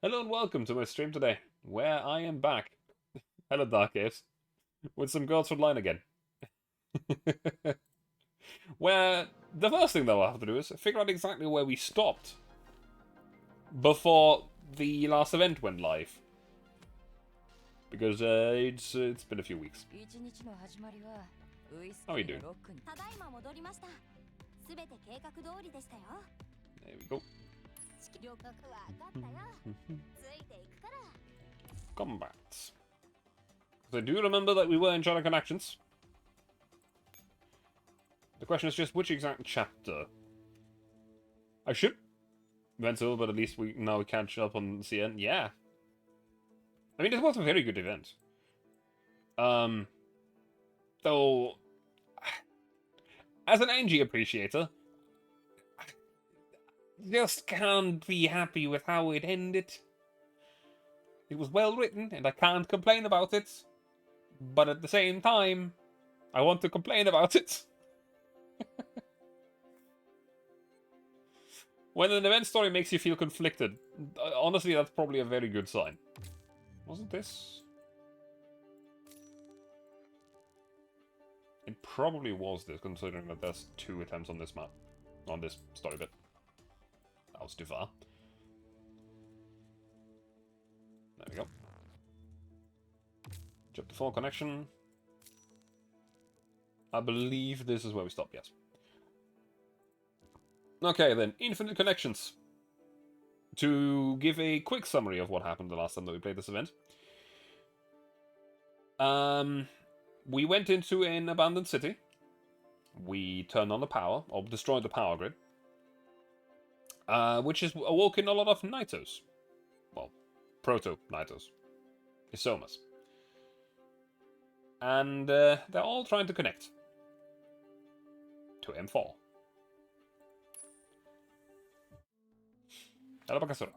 Hello and welcome to my stream today, where I am back. Hello, Dark Apes, with some girls from Line again. Where the first thing that I'll have to do is figure out exactly where we stopped before the last event went live, because it's been a few weeks. How are you doing? There we go. Combat. So I do remember that we were in China Connections. The question is just which exact chapter. I should went to, but at least we now catch up on CN. Yeah. I mean, it was a very good event. Though, as an Angie appreciator, just can't be happy with how it ended. It was well written, and I can't complain about it. But at the same time, I want to complain about it. When an event story makes you feel conflicted, honestly, that's probably a very good sign. Wasn't this? It probably was this, considering that there's 2 attempts on this map. On this story bit. That was too far. There we go. Chapter 4 Connection. I believe this is where we stop, yes. Okay then, Infinite Connections. To give a quick summary of what happened the last time that we played this event. We went into an abandoned city. We turned on the power, or destroyed the power grid. Which has awoken a lot of Nitos. Well, proto-Nitos. Isomas. And they're all trying to connect. To M4. Hello, Bakasura.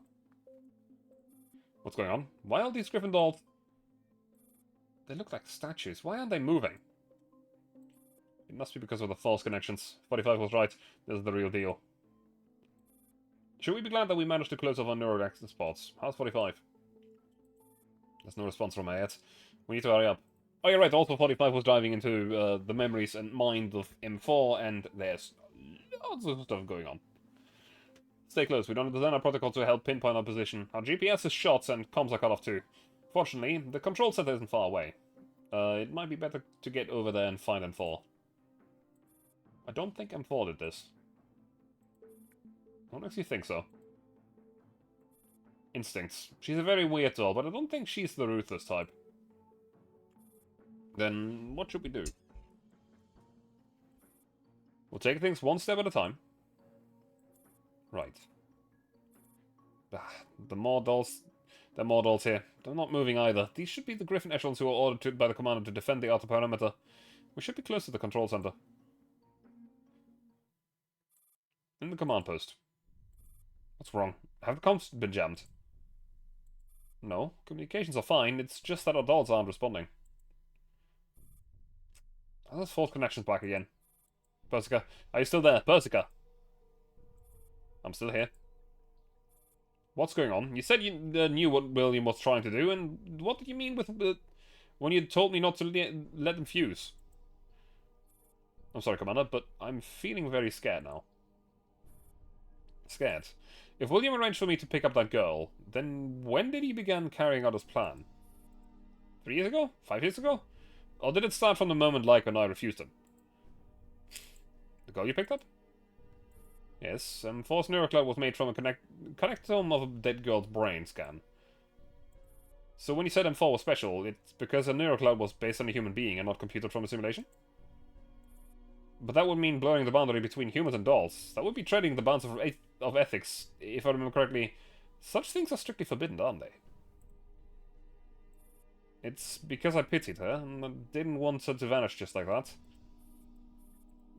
What's going on? Why are these Griffin dolls? They look like statues. Why aren't they moving? It must be because of the false connections. 45 was right. This is the real deal. Should we be glad that we managed to close off our neural access spots? How's 45? There's no response from her yet. We need to hurry up. Oh, you're right. Also, 45 was diving into the memories and mind of M4, and there's lots of stuff going on. Stay close. We don't design our protocol to help pinpoint our position. Our GPS is shot and comms are cut off too. Fortunately, the control center isn't far away. It might be better to get over there and find M4. I don't think M4 did this. I don't actually think so. Instincts. She's a very weird doll, but I don't think she's the ruthless type. Then, what should we do? We'll take things one step at a time. Right. The more dolls... There are more dolls here. They're not moving either. These should be the Griffin echelons who were ordered by the commander to defend the outer perimeter. We should be close to the control center. In the command post. What's wrong? Have the comms been jammed? No. Communications are fine. It's just that our dolls aren't responding. Oh, those false connections back again. Persica, are you still there? Persica! I'm still here. What's going on? You said you knew what William was trying to do, and what did you mean with when you told me not to let them fuse? I'm sorry, Commander, but I'm feeling very scared now. Scared. If William arranged for me to pick up that girl, then when did he begin carrying out his plan? 3 years ago? 5 years ago? Or did it start from the moment Like and I refused him? The girl you picked up? Yes, Force Neurocloud was made from a connectome of a dead girl's brain scan. So when you said M4 was special, it's because a Neurocloud was based on a human being and not computed from a simulation? But that would mean blurring the boundary between humans and dolls. That would be treading the bounds of ethics. If I remember correctly, such things are strictly forbidden, aren't they? It's because I pitied her, and I didn't want her to vanish just like that.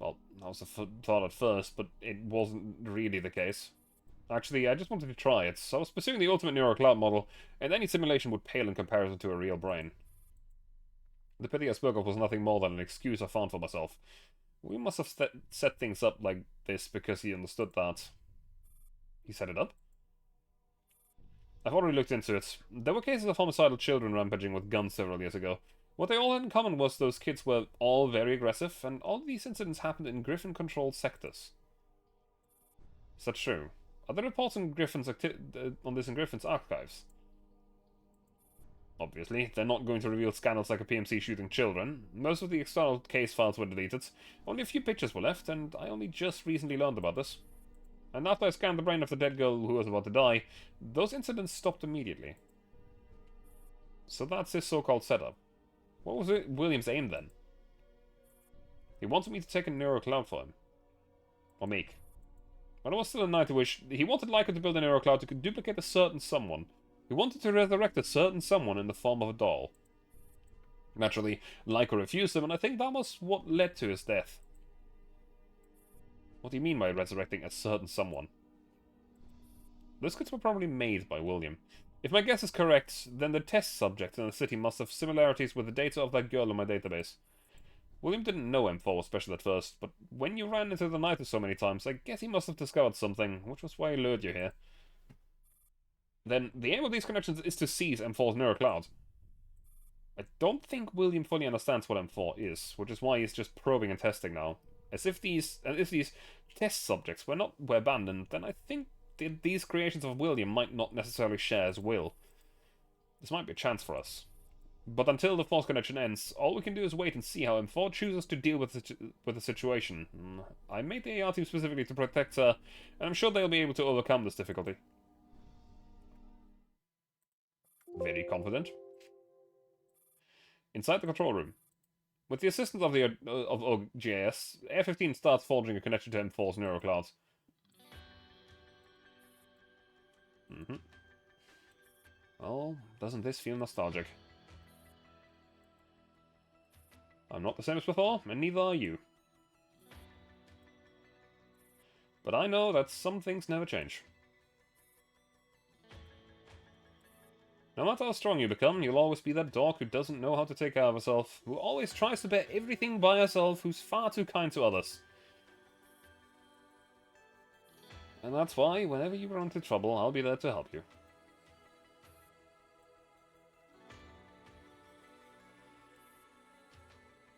Well, that was a thought at first, but it wasn't really the case. Actually, I just wanted to try it, so I was pursuing the ultimate neural cloud model, and any simulation would pale in comparison to a real brain. The pity I spoke of was nothing more than an excuse I found for myself. We must have set things up like this because he understood that. He set it up? I've already looked into it. There were cases of homicidal children rampaging with guns several years ago. What they all had in common was those kids were all very aggressive, and all of these incidents happened in Griffin-controlled sectors. Is that true? Are there reports on on this in Griffin's archives? Obviously, they're not going to reveal scandals like a PMC shooting children. Most of the external case files were deleted. Only a few pictures were left, and I only just recently learned about this. And after I scanned the brain of the dead girl who was about to die, those incidents stopped immediately. So that's his so-called setup. What was William's aim then? He wanted me to take a neural cloud for him. Or make. When I was still a Nightwish, he wanted Leica to build a neural cloud to duplicate a certain someone. He wanted to resurrect a certain someone in the form of a doll. Naturally, Leica refused him, and I think that was what led to his death. What do you mean by resurrecting a certain someone? Those kits were probably made by William. If my guess is correct, then the test subjects in the city must have similarities with the data of that girl in my database. William didn't know M4 was special at first, but when you ran into the Nighters so many times, I guess he must have discovered something, which was why he lured you here. Then, the aim of these connections is to seize M4's neural cloud. I don't think William fully understands what M4 is, which is why he's just probing and testing now. If these test subjects were abandoned, then I think these creations of William might not necessarily share his will. This might be a chance for us. But until the Force connection ends, all we can do is wait and see how M4 chooses to deal with the situation. I made the AR team specifically to protect her, and I'm sure they'll be able to overcome this difficulty. Very confident. Inside the control room. With the assistance of the OGAS, Air-15 starts forging a connection to M4's neural clouds. Oh, doesn't this feel nostalgic? I'm not the same as before, and neither are you. But I know that some things never change. No matter how strong you become, you'll always be that dog who doesn't know how to take care of herself, who always tries to bear everything by herself, who's far too kind to others. And that's why, whenever you run into trouble, I'll be there to help you.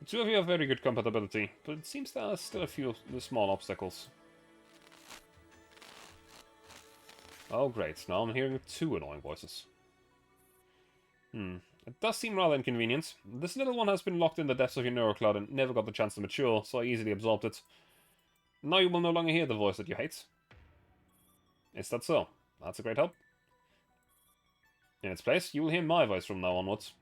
The two of you have very good compatibility, but it seems there are still a few small obstacles. Oh great, now I'm hearing two annoying voices. It does seem rather inconvenient. This little one has been locked in the depths of your neural cloud and never got the chance to mature, so I easily absorbed it. Now you will no longer hear the voice that you hate. Is that so? That's a great help. In its place, you will hear my voice from now onwards.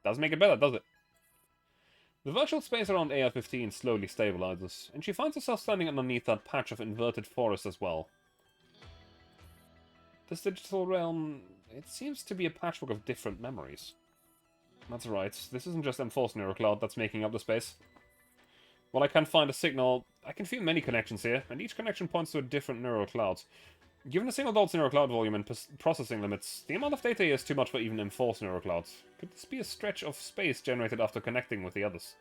Doesn't make it better, does it? The virtual space around AR-15 slowly stabilizes, and she finds herself standing underneath that patch of inverted forest as well. This digital realm, it seems to be a patchwork of different memories. That's right, this isn't just M4's neural cloud that's making up the space. While I can't find a signal, I can feel many connections here, and each connection points to a different neural cloud. Given a single adult's neural cloud volume and processing limits, the amount of data here is too much for even M4's neural cloud. Could this be a stretch of space generated after connecting with the others?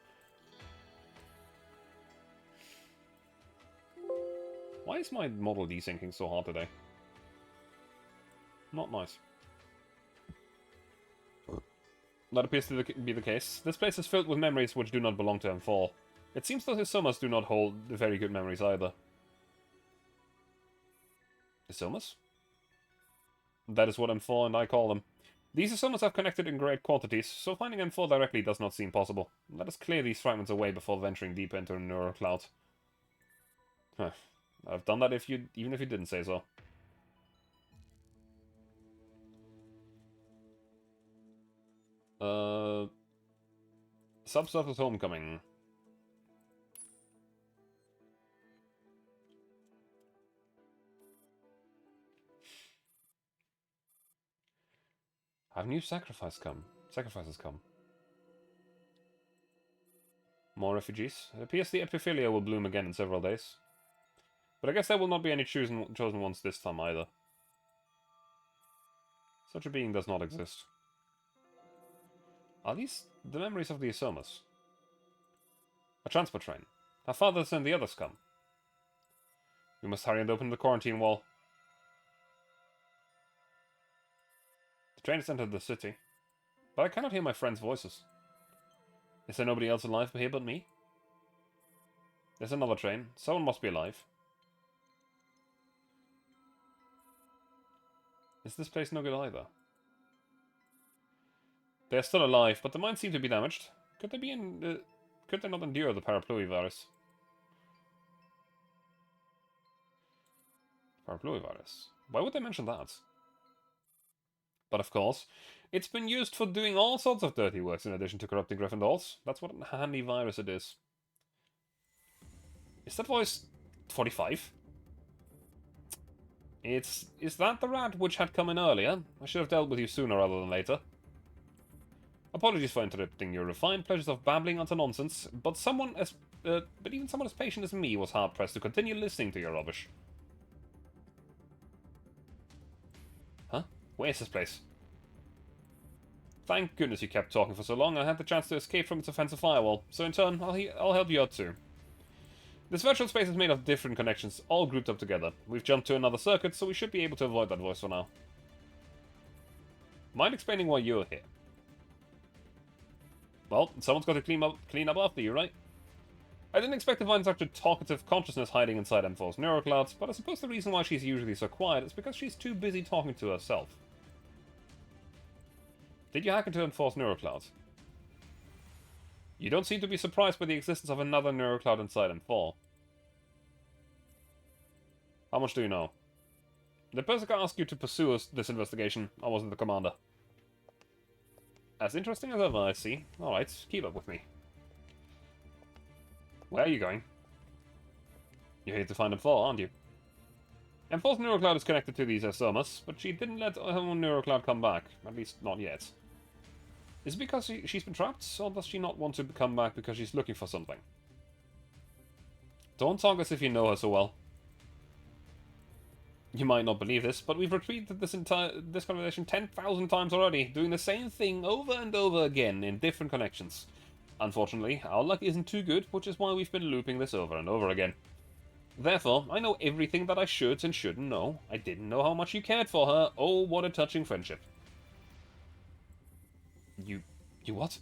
Why is my model desyncing so hard today? Not nice. That appears to be the case. This place is filled with memories which do not belong to M4. It seems that Isomas do not hold very good memories either. Isomas? That is what M4 and I call them. These Isomas have connected in great quantities, so finding M4 directly does not seem possible. Let us clear these fragments away before venturing deeper into a neural cloud. Huh. I've done that even if you didn't say so. Subsurface Homecoming. Have new sacrifices come? More refugees? It appears the Epiphilia will bloom again in several days. But I guess there will not be any chosen ones this time either. Such a being does not exist. Are these the memories of the Isomas? A transport train. How far does the others come? We must hurry and open the quarantine wall. train has entered the city, but I cannot hear my friends' voices. Is there nobody else alive here but me? There's another train. Someone must be alive. Is this place no good either? They're still alive, but the mines seem to be damaged. Could they be in... could they not endure the parapluie virus? Parapluie virus? Why would they mention that? But of course, it's been used for doing all sorts of dirty works in addition to corrupting Gryffindors. That's what a handy virus it is. Is that voice 45? Is that the rat which had come in earlier? I should have dealt with you sooner rather than later. Apologies for interrupting your refined pleasures of babbling onto nonsense, but even someone as patient as me was hard-pressed to continue listening to your rubbish. Huh? Where's this place? Thank goodness you kept talking for so long. I had the chance to escape from its offensive firewall, so in turn, I'll help you out too. This virtual space is made of different connections, all grouped up together. We've jumped to another circuit, so we should be able to avoid that voice for now. Mind explaining why you're here? Well, someone's got to clean up after you, right? I didn't expect to find such a talkative consciousness hiding inside M4's neuroclouds, but I suppose the reason why she's usually so quiet is because she's too busy talking to herself. Did you hack into M4's neurocloud? You don't seem to be surprised by the existence of another neurocloud inside M4. How much do you know? The person who asked you to pursue this investigation, I wasn't the commander. As interesting as ever, I see. Alright, keep up with me. Where are you going? You're here to find M4, aren't you? M4's neurocloud is connected to these Somas, but she didn't let her own neurocloud come back. At least, not yet. Is it because she's been trapped, or does she not want to come back because she's looking for something? Don't talk as if you know her so well. You might not believe this, but we've repeated this conversation 10,000 times already, doing the same thing over and over again in different connections. Unfortunately, our luck isn't too good, which is why we've been looping this over and over again. Therefore, I know everything that I should and shouldn't know. I didn't know how much you cared for her. Oh, what a touching friendship. You what?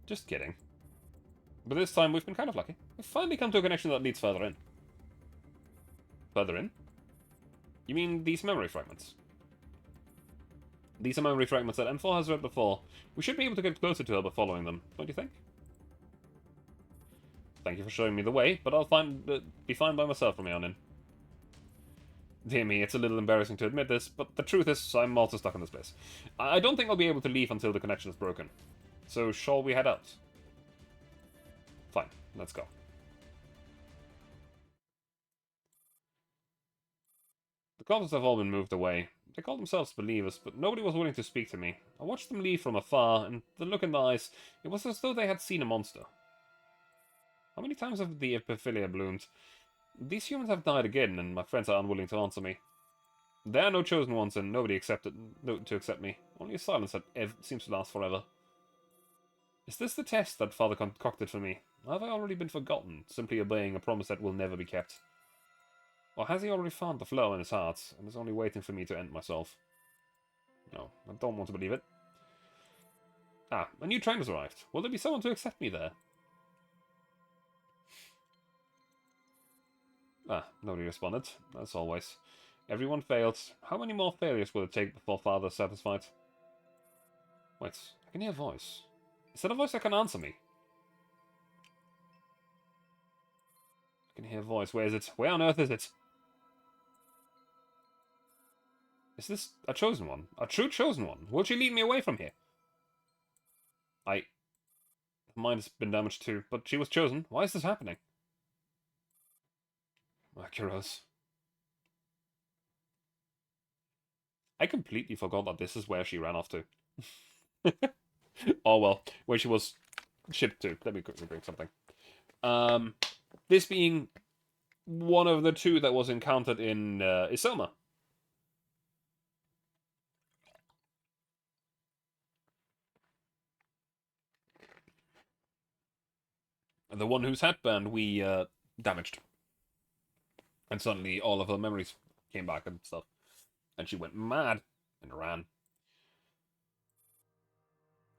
Just kidding. But this time we've been kind of lucky. We've finally come to a connection that leads further in. Further in? You mean these memory fragments? These are memory fragments that M4 has read before. We should be able to get closer to her by following them, don't you think? Thank you for showing me the way, but I'll be fine by myself from here on in. Dear me, it's a little embarrassing to admit this, but the truth is, I'm also stuck in this place. I don't think I'll be able to leave until the connection is broken. So, shall we head out? Fine, let's go. The cops have all been moved away. They call themselves believers, but nobody was willing to speak to me. I watched them leave from afar, and the look in their eyes, it was as though they had seen a monster. How many times have the epiphilia bloomed? These humans have died again, and my friends are unwilling to answer me. There are no chosen ones, and nobody to accept me. Only a silence that seems to last forever. Is this the test that Father concocted for me? Or have I already been forgotten, simply obeying a promise that will never be kept? Or has he already found the flow in his heart, and is only waiting for me to end myself? No, I don't want to believe it. Ah, a new train has arrived. Will there be someone to accept me there? Ah, nobody responded, as always. Everyone failed. How many more failures will it take before Father is satisfied? Wait, I can hear a voice. Is that a voice that can answer me? I can hear a voice. Where is it? Where on earth is it? Is this a chosen one? A true chosen one? Will she lead me away from here? Mine has been damaged too, but she was chosen. Why is this happening? Macaros. I completely forgot that this is where she ran off to. Oh well, where she was shipped to. Let me quickly bring something. This being one of the two that was encountered in Isoma. The one whose headband we damaged. And suddenly all of her memories came back and stuff. And she went mad. and ran.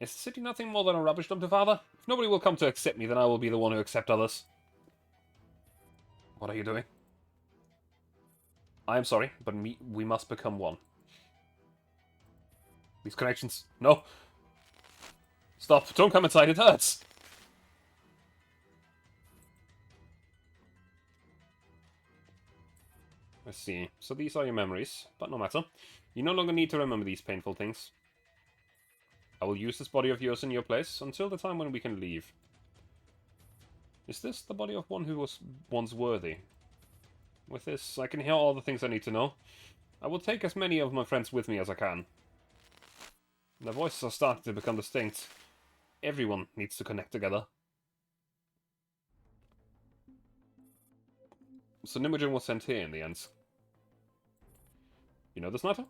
Is the city nothing more than a rubbish dump to father? If nobody will come to accept me, then I will be the one who accept others. What are you doing? I am sorry, but we must become one. These connections... No! Stop! Don't come inside, it hurts! Let's see. So these are your memories, but no matter. You no longer need to remember these painful things. I will use this body of yours in your place until the time when we can leave. Is this the body of one who was once worthy? With this, I can hear all the things I need to know. I will take as many of my friends with me as I can. Their voices are starting to become distinct. Everyone needs to connect together. So Nimogen was sent here in the end. You know this matter?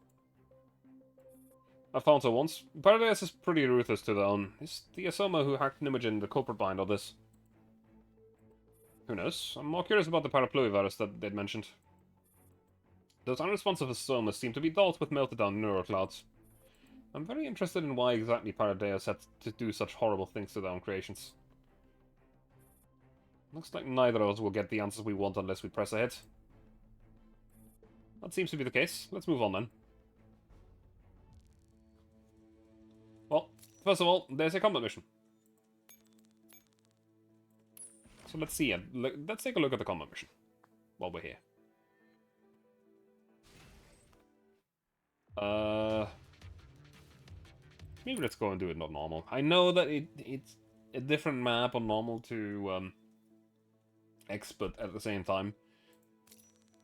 I found her once. Paradise is pretty ruthless to their own. Is the Asoma who hacked Nimogen the culprit behind all this? Who knows? I'm more curious about the parapluie virus that they'd mentioned. Those unresponsive Asomas seem to be dealt with melted down neural clouds. I'm very interested in why exactly Paradeus had to do such horrible things to their own creations. Looks like neither of us will get the answers we want unless we press ahead. That seems to be the case. Let's move on then. Well, first of all, there's a combat mission. So let's see it. Let's take a look at the combat mission while we're here. Maybe let's go and do it not normal. I know that it's a different map on normal to expert at the same time.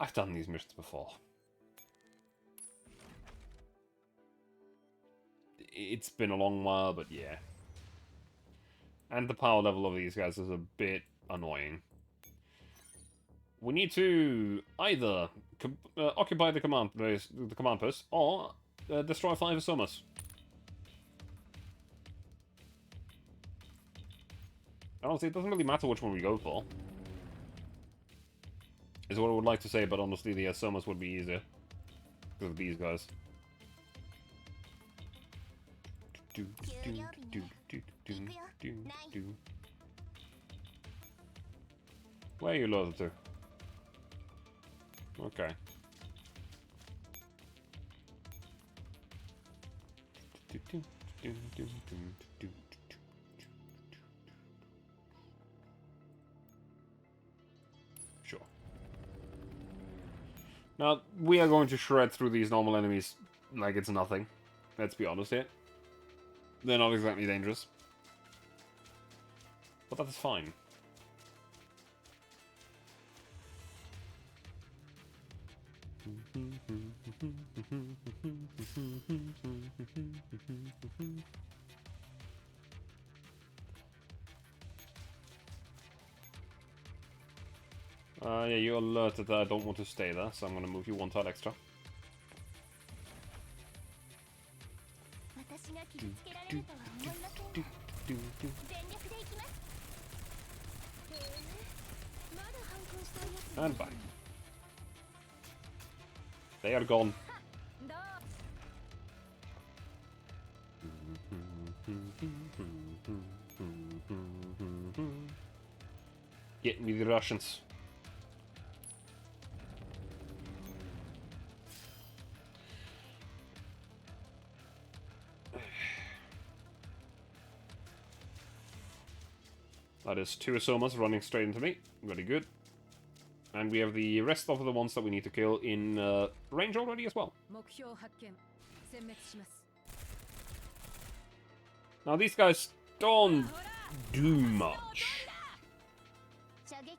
I've done these missions before. It's been a long while, but yeah. And the power level of these guys is a bit annoying. We need to either occupy the command post, or destroy 5 Asomas. Honestly, it doesn't really matter which one we go for. Is what I would like to say, but honestly, the Asomas would be easier because of these guys. Where are you loaded to? Okay. Sure. Now, we are going to shred through these normal enemies like it's nothing. Let's be honest here. They're not exactly dangerous. But that is fine. Yeah, you're alerted that I don't want to stay there, so I'm gonna move you 1 tile extra. And bye. They are gone. Get me the Russians. That is 2 Asomas running straight into me. Very good. And we have the rest of the ones that we need to kill in range already as well. Now these guys don't do much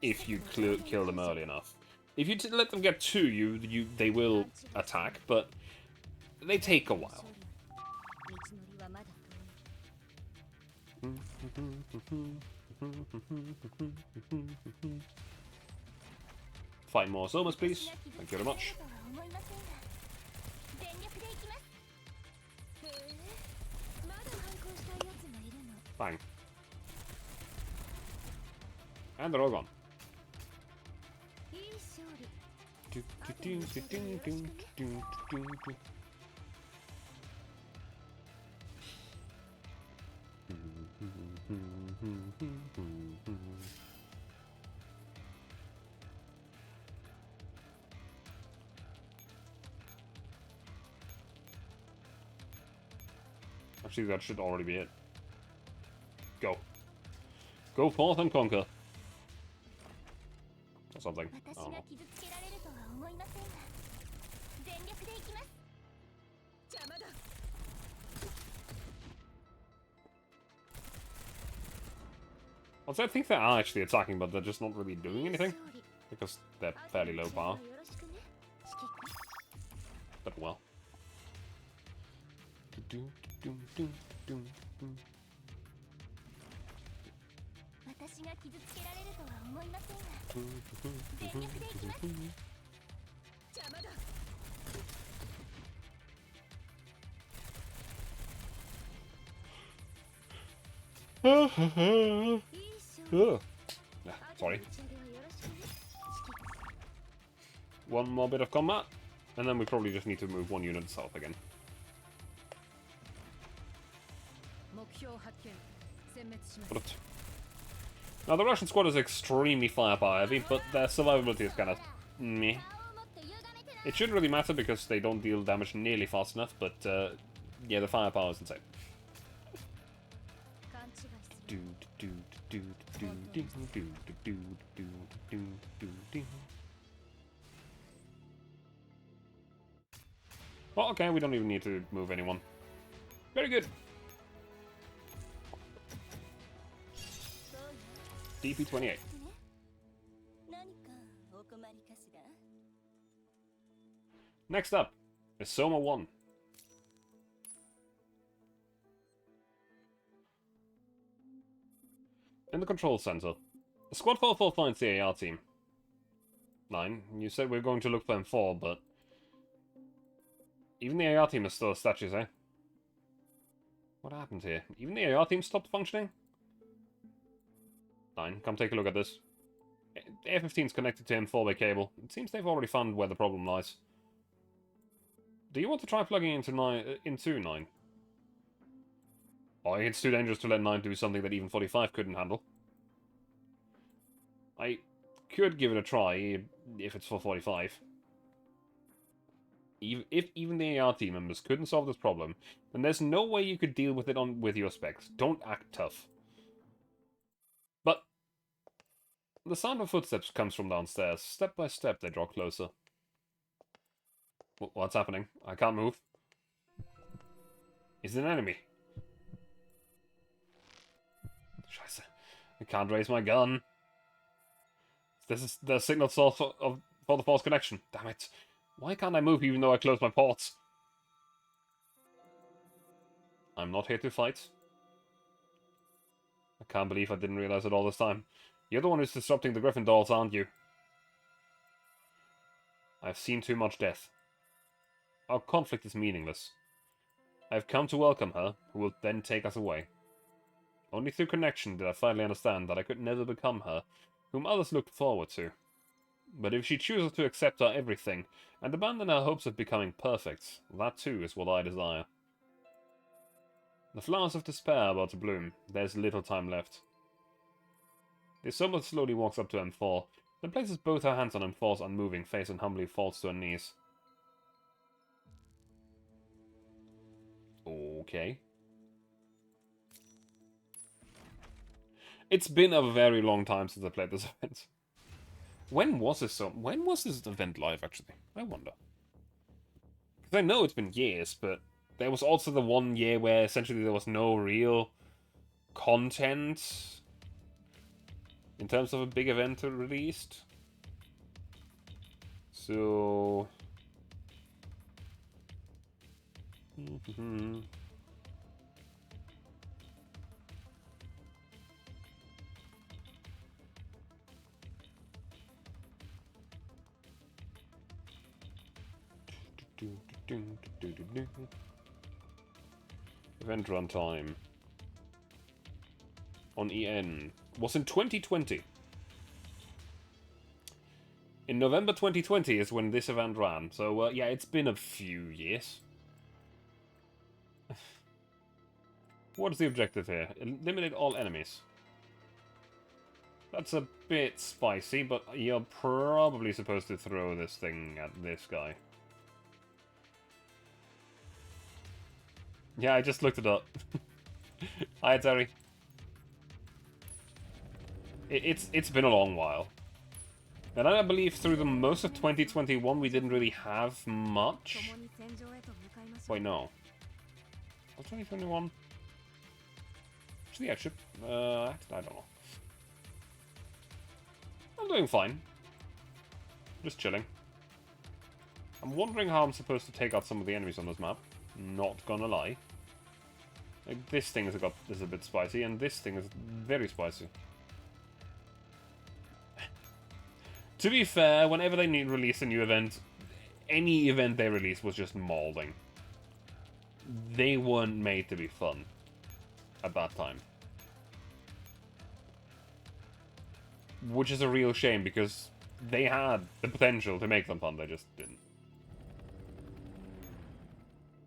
if you kill them early enough. If you let them get 2, they will attack, but they take a while. 5 more Asomas, please. Thank you very much. Bang. And they're all gone. Actually, that should already be it. Go. Go forth and conquer. Or something. I don't know. Also, I think they are actually attacking, but they're just not really doing anything. Because they're fairly low bar. But well. Sorry. One more bit of combat, and then we probably just need to move one unit south again. But now the Russian squad is extremely firepower heavy, but their survivability is kind of meh. It shouldn't really matter because they don't deal damage nearly fast enough, but yeah, the firepower is insane. Well, okay, we don't even need to move anyone. Very good. DP28. Next up is Soma 1. In the control center. The squad 4 finds the AR team. 9, you said we are going to look for M4, but even the AR team is still statues, eh? What happened here? Even the AR team stopped functioning? 9, come take a look at this. A15 is connected to M4 by cable. It seems they've already found where the problem lies. Do you want to try plugging into 9? Oh, it's too dangerous to let 9 do something that even 45 couldn't handle. I could give it a try, if it's for 45. If even the AR team members couldn't solve this problem, then there's no way you could deal with it with your specs. Don't act tough. But the sound of footsteps comes from downstairs. Step by step, they draw closer. What's happening? I can't move. Is it an enemy? Scheiße. I can't raise my gun. This is the signal source for the false connection. Damn it. Why can't I move even though I close my ports? I'm not here to fight. I can't believe I didn't realize it all this time. You're the one who's disrupting the Griffin dolls, aren't you? I've seen too much death. Our conflict is meaningless. I've come to welcome her, who will then take us away. Only through Connexion did I finally understand that I could never become her, whom others looked forward to. But if she chooses to accept our everything, and abandon her hopes of becoming perfect, that too is what I desire. The flowers of despair are about to bloom. There's little time left. The Soma slowly walks up to M4, then places both her hands on M4's unmoving face and humbly falls to her knees. Okay. It's been a very long time since I played this event. When was this event live, actually? I wonder. Because I know it's been years, but there was also the 1 year where essentially there was no real content in terms of a big event released. So... Event runtime on EN was in 2020. In November 2020 is when this event ran, so yeah, it's been a few years. What is the objective here? Eliminate all enemies. That's a bit spicy, but you're probably supposed to throw this thing at this guy. Yeah, I just looked it up. Hi, Terry. It's been a long while. And I believe through the most of 2021 we didn't really have much. Wait, no. Was 2021? Actually, I should... I don't know. I'm doing fine. Just chilling. I'm wondering how I'm supposed to take out some of the enemies on this map. Not gonna lie. Like, this thing is a bit spicy, and this thing is very spicy. To be fair, whenever they release a new event, any event they release was just molding. They weren't made to be fun at that time. Which is a real shame, because they had the potential to make them fun, they just didn't.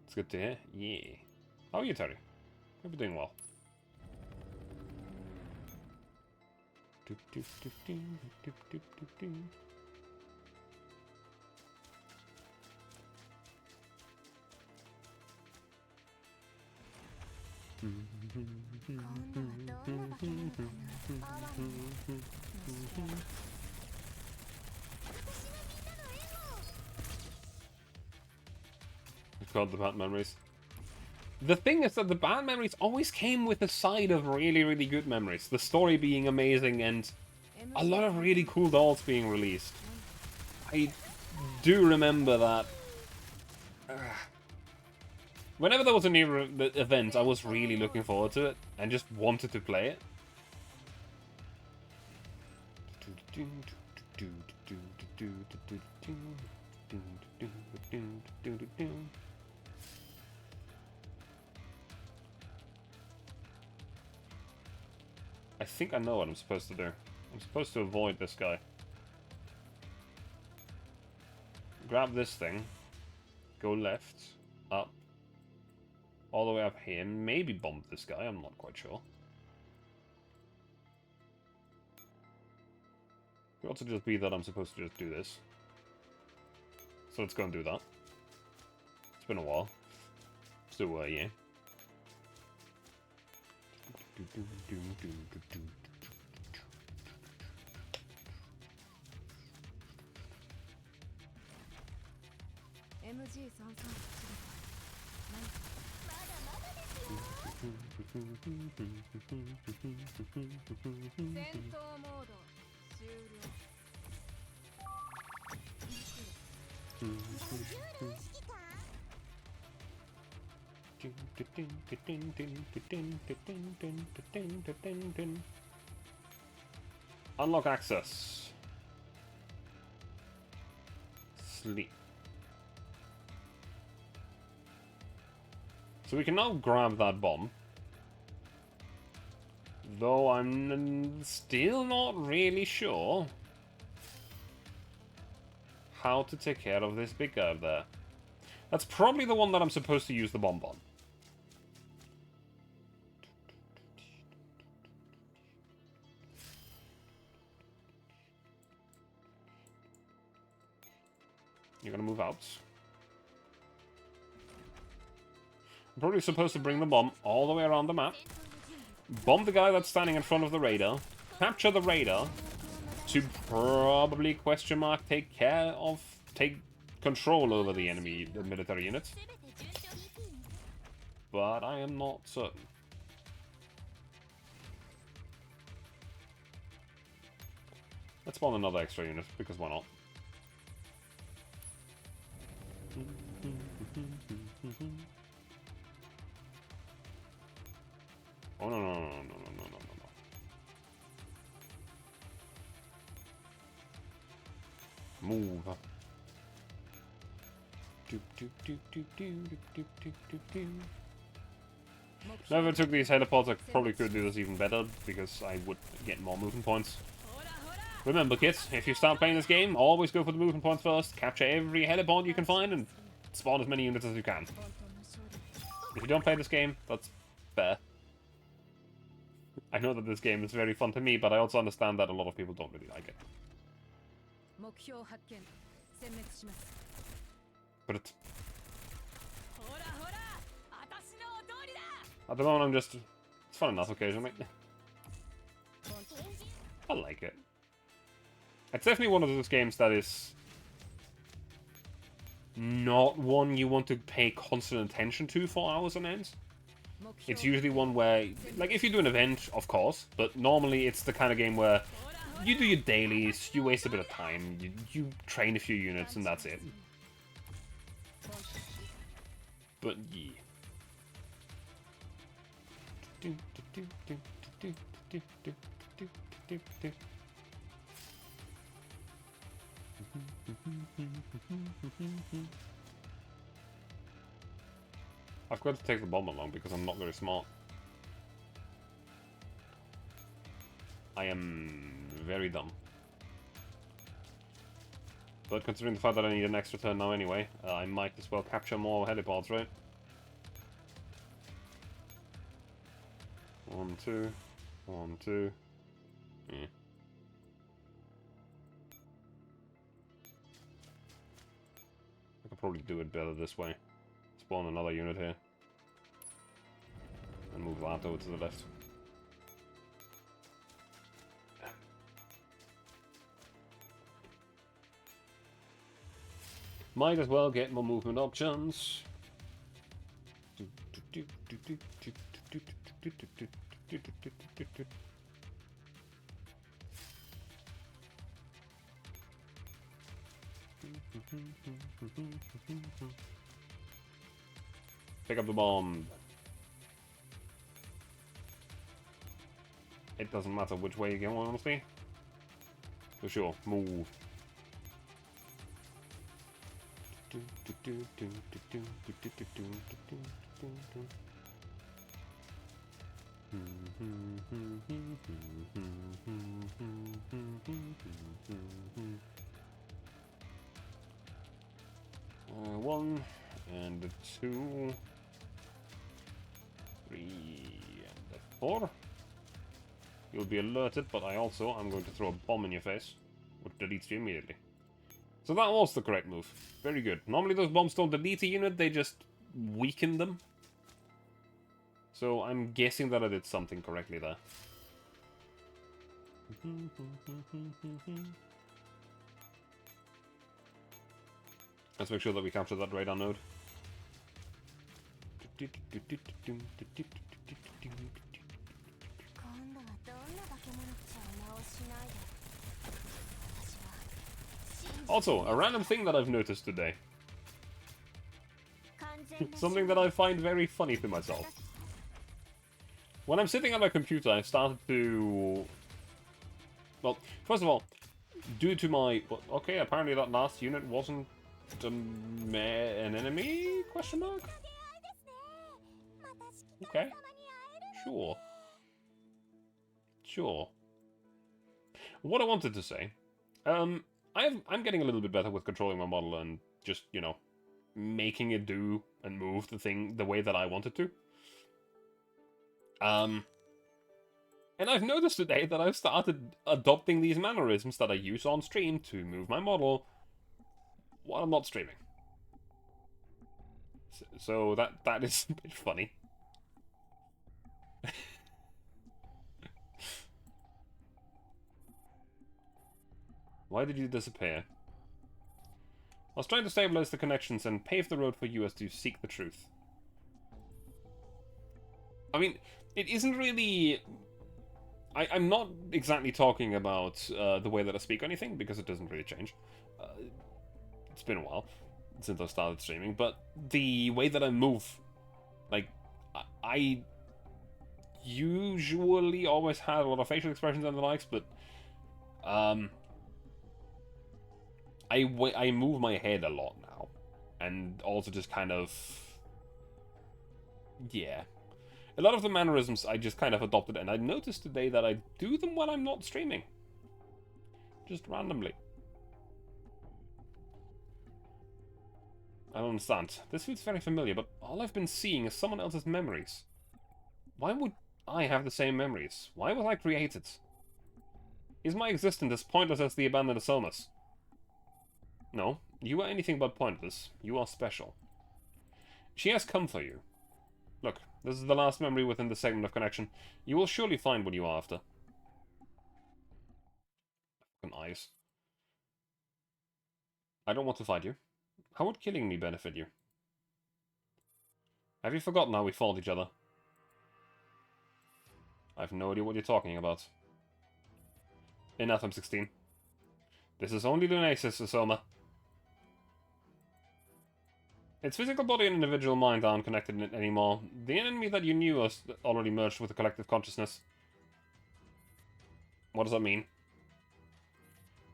It's good to hear. Yeah. How are you, Terry? Hope you're doing well. It's called the bad memories. The thing is that the bad memories always came with a side of really, really good memories. The story being amazing and a lot of really cool dolls being released. I do remember that. Whenever there was a new event, I was really looking forward to it and just wanted to play it. I think I know what I'm supposed to do. I'm supposed to avoid this guy. Grab this thing. Go left. Up. All the way up here. Maybe bomb this guy. I'm not quite sure. It could also just be that I'm supposed to just do this. So let's go and do that. It's been a while. So, yeah. Unlock access. Sleep. So we can now grab that bomb. Though I'm still not really sure how to take care of this big guy there. That's probably the one that I'm supposed to use the bomb on. You're gonna move out. I'm probably supposed to bring the bomb all the way around the map. Bomb the guy that's standing in front of the radar. Capture the radar. To probably, question mark, take control over the enemy military units. But I am not certain. Let's spawn another extra unit, because why not? Oh, no, no, no, no, no, no, no, no, no. Move. Now, if I took these helipods, I probably could do this even better, because I would get more movement points. Remember, kids, if you start playing this game, always go for the movement points first, capture every helipod you can find, and spawn as many units as you can. If you don't play this game, that's fair. I know that this game is very fun to me, but I also understand that a lot of people don't really like it. But at the moment, I'm just... It's fun enough occasionally. I like it. It's definitely one of those games that is... not one you want to pay constant attention to for hours on end. It's usually one where... Like, if you do an event, of course, but normally it's the kind of game where you do your dailies, you waste a bit of time, you train a few units, and that's it. But, yeah. I've got to take the bomb along because I'm not very smart. I am very dumb. But considering the fact that I need an extra turn now anyway, I might as well capture more helipods, right? 1, 2, 1, 2. Yeah. I could probably do it better this way. Spawn another unit here. And move that over to the left. Might as well get more movement options. Pick up the bomb. It doesn't matter which way you go, honestly. For sure, move. One and 2, 3 and 4. You'll be alerted, but I'm going to throw a bomb in your face, which deletes you immediately. So that was the correct move. Very good. Normally those bombs don't delete a unit, they just weaken them. So I'm guessing that I did something correctly there. Let's make sure that we capture that radar node. Also, a random thing that I've noticed today. Something that I find very funny to myself. When I'm sitting on my computer, I started to... Well, first of all, due to my... Well, okay, apparently that last unit wasn't an enemy? Question mark? Okay. Sure. Sure. What I wanted to say... I'm getting a little bit better with controlling my model and just, you know, making it do and move the way that I want it to. And I've noticed today that I've started adopting these mannerisms that I use on stream to move my model while I'm not streaming. So that is a bit funny. Why did you disappear? I was trying to stabilize the connections and pave the road for you as to seek the truth. I mean, it isn't really... I'm not exactly talking about the way that I speak or anything, because it doesn't really change. It's been a while since I started streaming, but the way that I move, like, I usually always had a lot of facial expressions and the likes, but I move my head a lot now, and also just kind of, yeah. A lot of the mannerisms I just kind of adopted, and I noticed today that I do them when I'm not streaming. Just randomly. I don't understand. This feels very familiar, but all I've been seeing is someone else's memories. Why would I have the same memories. Why was I created? Is my existence as pointless as the abandoned Asomas? No, you are anything but pointless. You are special. She has come for you. Look, this is the last memory within the segment of Connexion. You will surely find what you are after. Fucking eyes. I don't want to fight you. How would killing me benefit you? Have you forgotten how we fought each other? I have no idea what you're talking about. Enough, M16. This is only Lunasis, Asoma. Its physical body and individual mind aren't connected anymore. The enemy that you knew was already merged with the collective consciousness. What does that mean?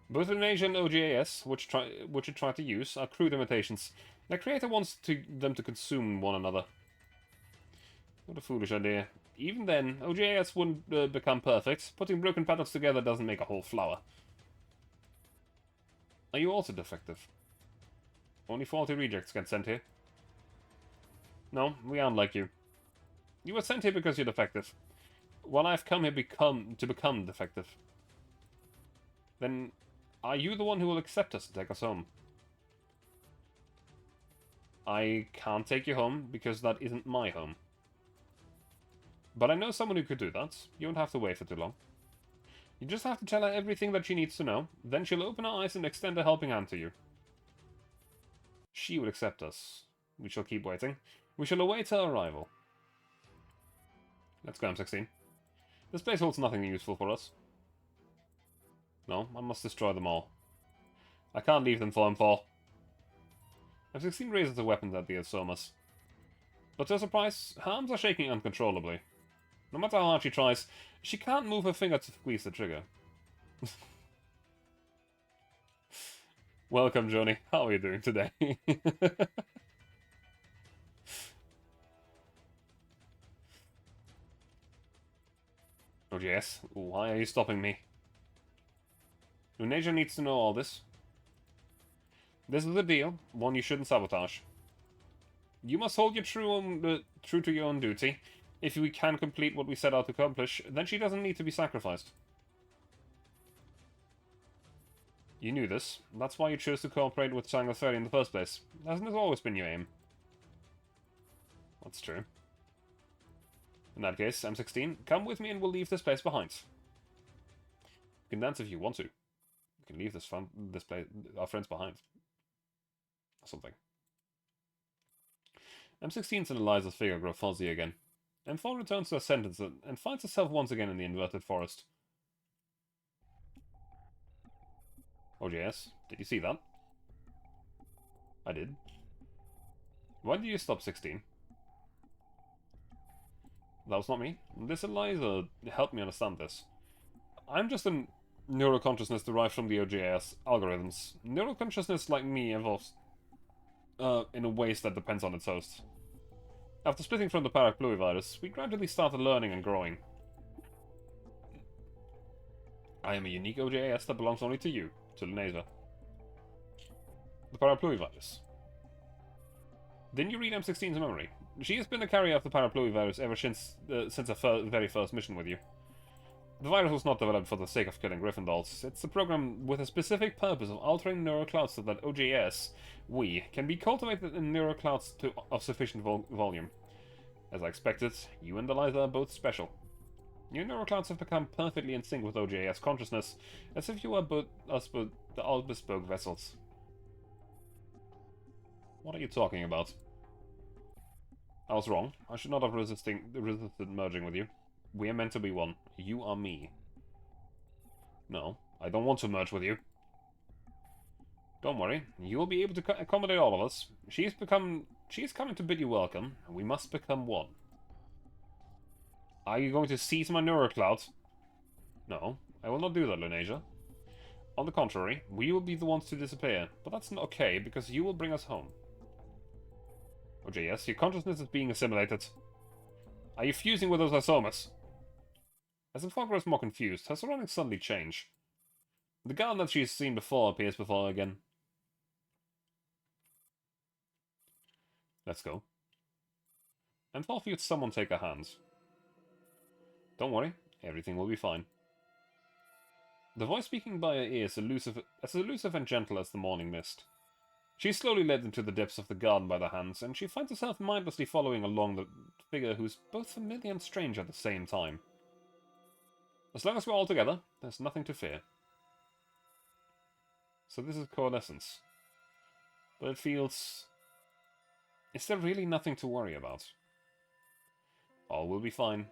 Both Lunasia and OGAS, which it tried to use, are crude imitations. The creator wants them to consume one another. What a foolish idea. Even then, OGAS wouldn't become perfect. Putting broken patterns together doesn't make a whole flower. Are you also defective? Only 40 rejects get sent here. No, we aren't like you. You were sent here because you're defective. Well, I've come here to become defective. Then, are you the one who will accept us and take us home? I can't take you home because that isn't my home. But I know someone who could do that. You won't have to wait for too long. You just have to tell her everything that she needs to know. Then she'll open her eyes and extend a helping hand to you. She will accept us. We shall keep waiting. We shall await her arrival. Let's go, M16. This place holds nothing useful for us. No, I must destroy them all. I can't leave them for M4. M16 raises the weapons at the Asomas. But to her surprise, her arms are shaking uncontrollably. No matter how hard she tries, she can't move her finger to squeeze the trigger. Welcome, Johnny. How are you doing today? Oh, yes. Why are you stopping me? Lunasia needs to know all this. This is a deal, one you shouldn't sabotage. You must hold your true to your own duty. If we can complete what we set out to accomplish, then she doesn't need to be sacrificed. You knew this. That's why you chose to cooperate with Sangha 30 in the first place. Hasn't this always been your aim? That's true. In that case, M16, come with me and we'll leave this place behind. You can dance if you want to. You can leave this place, our friends behind. Or something. M16's and Eliza's figure grow fuzzy again. M4 returns to her sentence and finds herself once again in the inverted forest. Oh yes, did you see that? I did. When did you stop 16? That was not me. This Eliza helped me understand this. I'm just a neuroconsciousness derived from the OGAS algorithms. Neuroconsciousness, like me, evolves in a ways that depends on its host. After splitting from the parapluvivirus, we gradually started learning and growing. I am a unique OGAS that belongs only to you, to Lunasia. The parapluvivirus. Didn't you read M16's memory? She has been the carrier of the parapluvivirus ever since her very first mission with you. The virus was not developed for the sake of killing Griffin dolls. It's a program with a specific purpose of altering neural clouds so that OGS, we, can be cultivated in neural clouds of sufficient volume. As I expected, you and Eliza are both special. Your neural clouds have become perfectly in sync with OGS consciousness, as if you were both the all bespoke vessels. What are you talking about? I was wrong. I should not have resisted merging with you. We are meant to be one. You are me. No, I don't want to merge with you. Don't worry, you will be able to accommodate all of us. She is coming to bid you welcome, and we must become one. Are you going to seize my neurocloud? No, I will not do that, Lunasia. On the contrary, we will be the ones to disappear, but that's not okay, because you will bring us home. Okay, yes, your consciousness is being assimilated. Are you fusing with those Asomas? As the fog grows more confused, her surroundings suddenly change. The garden that she has seen before appears before her again. Let's go. And Thor feels someone take her hands. Don't worry, everything will be fine. The voice speaking by her ear is as elusive and gentle as the morning mist. She is slowly led into the depths of the garden by the hands, and she finds herself mindlessly following along the figure who's both familiar and strange at the same time. As long as we're all together, there's nothing to fear. So this is coalescence. But it feels... Is there really nothing to worry about? All will be fine.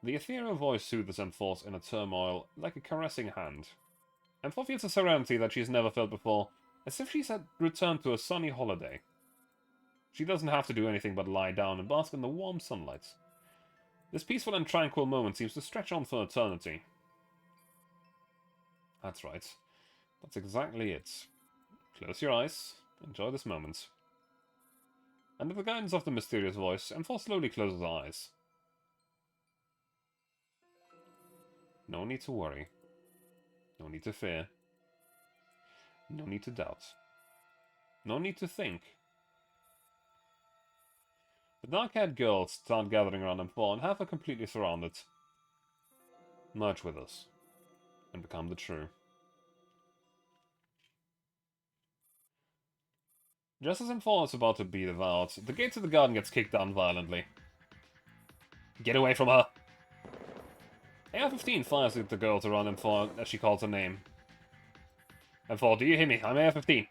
The ethereal voice soothes Ampho's inner turmoil like a caressing hand. Ampho feels a serenity that she's never felt before, as if she's returned to a sunny holiday. She doesn't have to do anything but lie down and bask in the warm sunlight. This peaceful and tranquil moment seems to stretch on for eternity. That's right. That's exactly it. Close your eyes. Enjoy this moment. Under the guidance of the mysterious voice, Ampho slowly closes her eyes. No need to worry. No need to fear. No need to doubt. No need to think. The dark-haired girls start gathering around Ampho and have her completely surrounded. Merge with us and become the true. Just as Ampho is about to be devoured, the gate to the garden gets kicked down violently. Get away from her! AR-15 fires at the girls around Ampho as she calls her name. Ampho, do you hear me? I'm AR-15.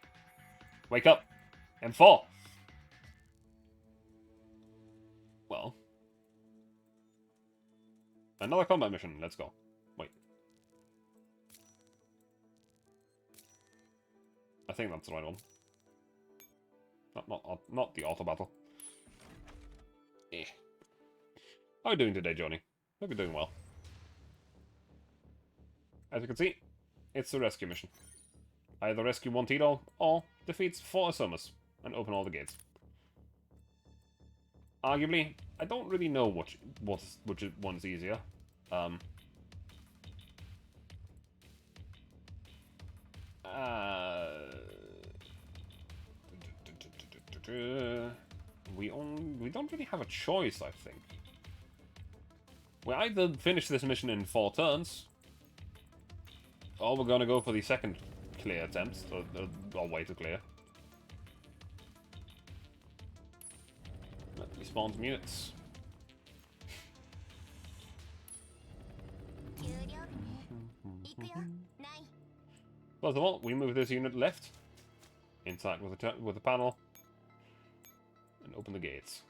Wake up! Ampho! Well. Another combat mission. Let's go. Wait. I think that's the right one. Not the auto battle. Eh. How are you doing today, Johnny? Hope you're doing well. As you can see, it's a rescue mission. Either rescue one Tito, or defeat 4 Asumas, and open all the gates. Arguably, I don't really know which one is easier. We don't really have a choice, I think. We either finish this mission in 4 turns, or we're gonna go for the second clear attempt, or way to clear. Let me spawn some units. First of all, we move this unit left, interact with the panel, and open the gates.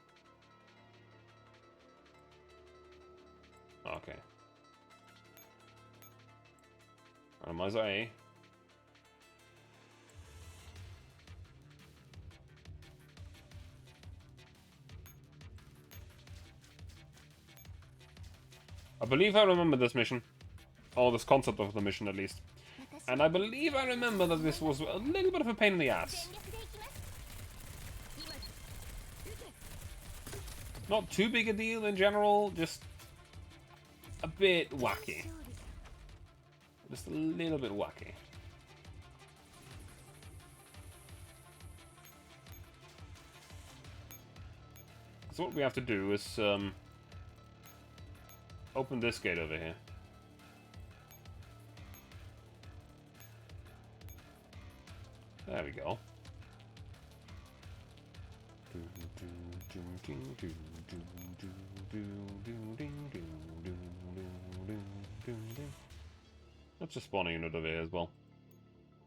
Okay. Randomizer A. I believe I remember this mission. Or this concept of the mission, at least. And I believe I remember that this was a little bit of a pain in the ass. Not too big a deal in general, just a bit wacky. Just a little bit wacky. So what we have to do is open this gate over here. There we go. Let's just spawn a unit over here as well.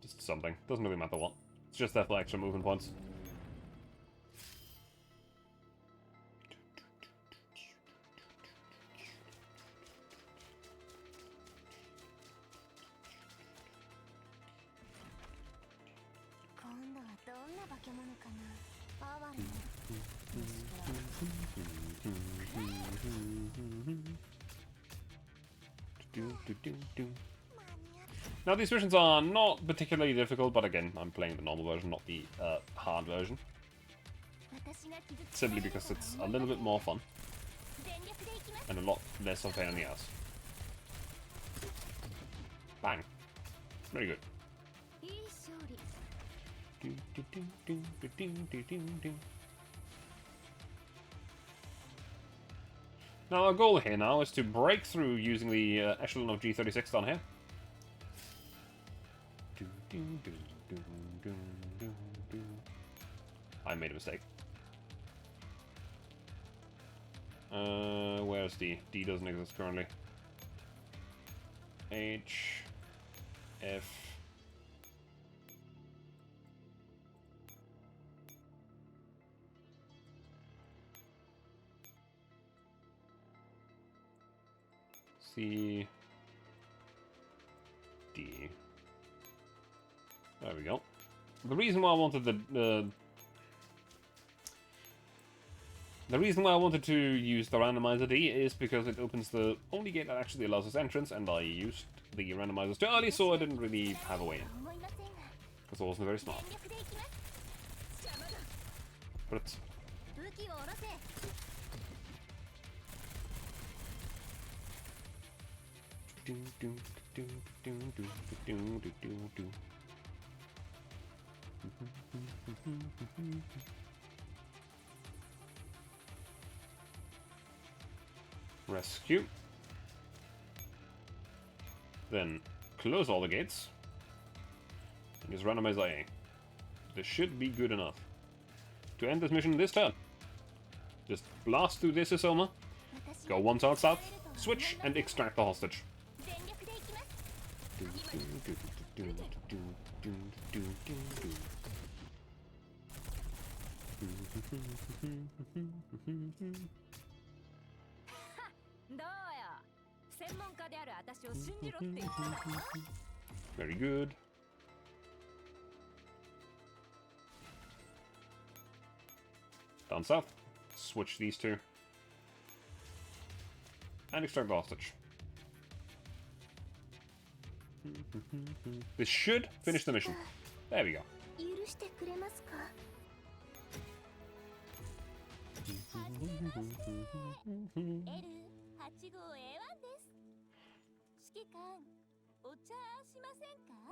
Just something. Doesn't really matter what. It's just there for extra movement points. Now these missions are not particularly difficult, but again, I'm playing the normal version, not the hard version. Simply because it's a little bit more fun. And a lot less of a pain in the ass. Bang. Very good. Now our goal here now is to break through using the echelon of G36 down here. I made a mistake. Where's D? D doesn't exist currently. H, F. C, D. There we go. The reason why I wanted the reason why I wanted to use the randomizer D is because it opens the only gate that actually allows us entrance, and I used the randomizers too early, so I didn't really have a way in. Because I wasn't very smart. But rescue. Then close all the gates. And use randomize IA. This should be good enough to end this mission this turn. Just blast through this Isoma, go one towards south, switch, and extract the hostage. Very good. Down south. Switch these two. And extract the hostage. This should finish the mission. There we go.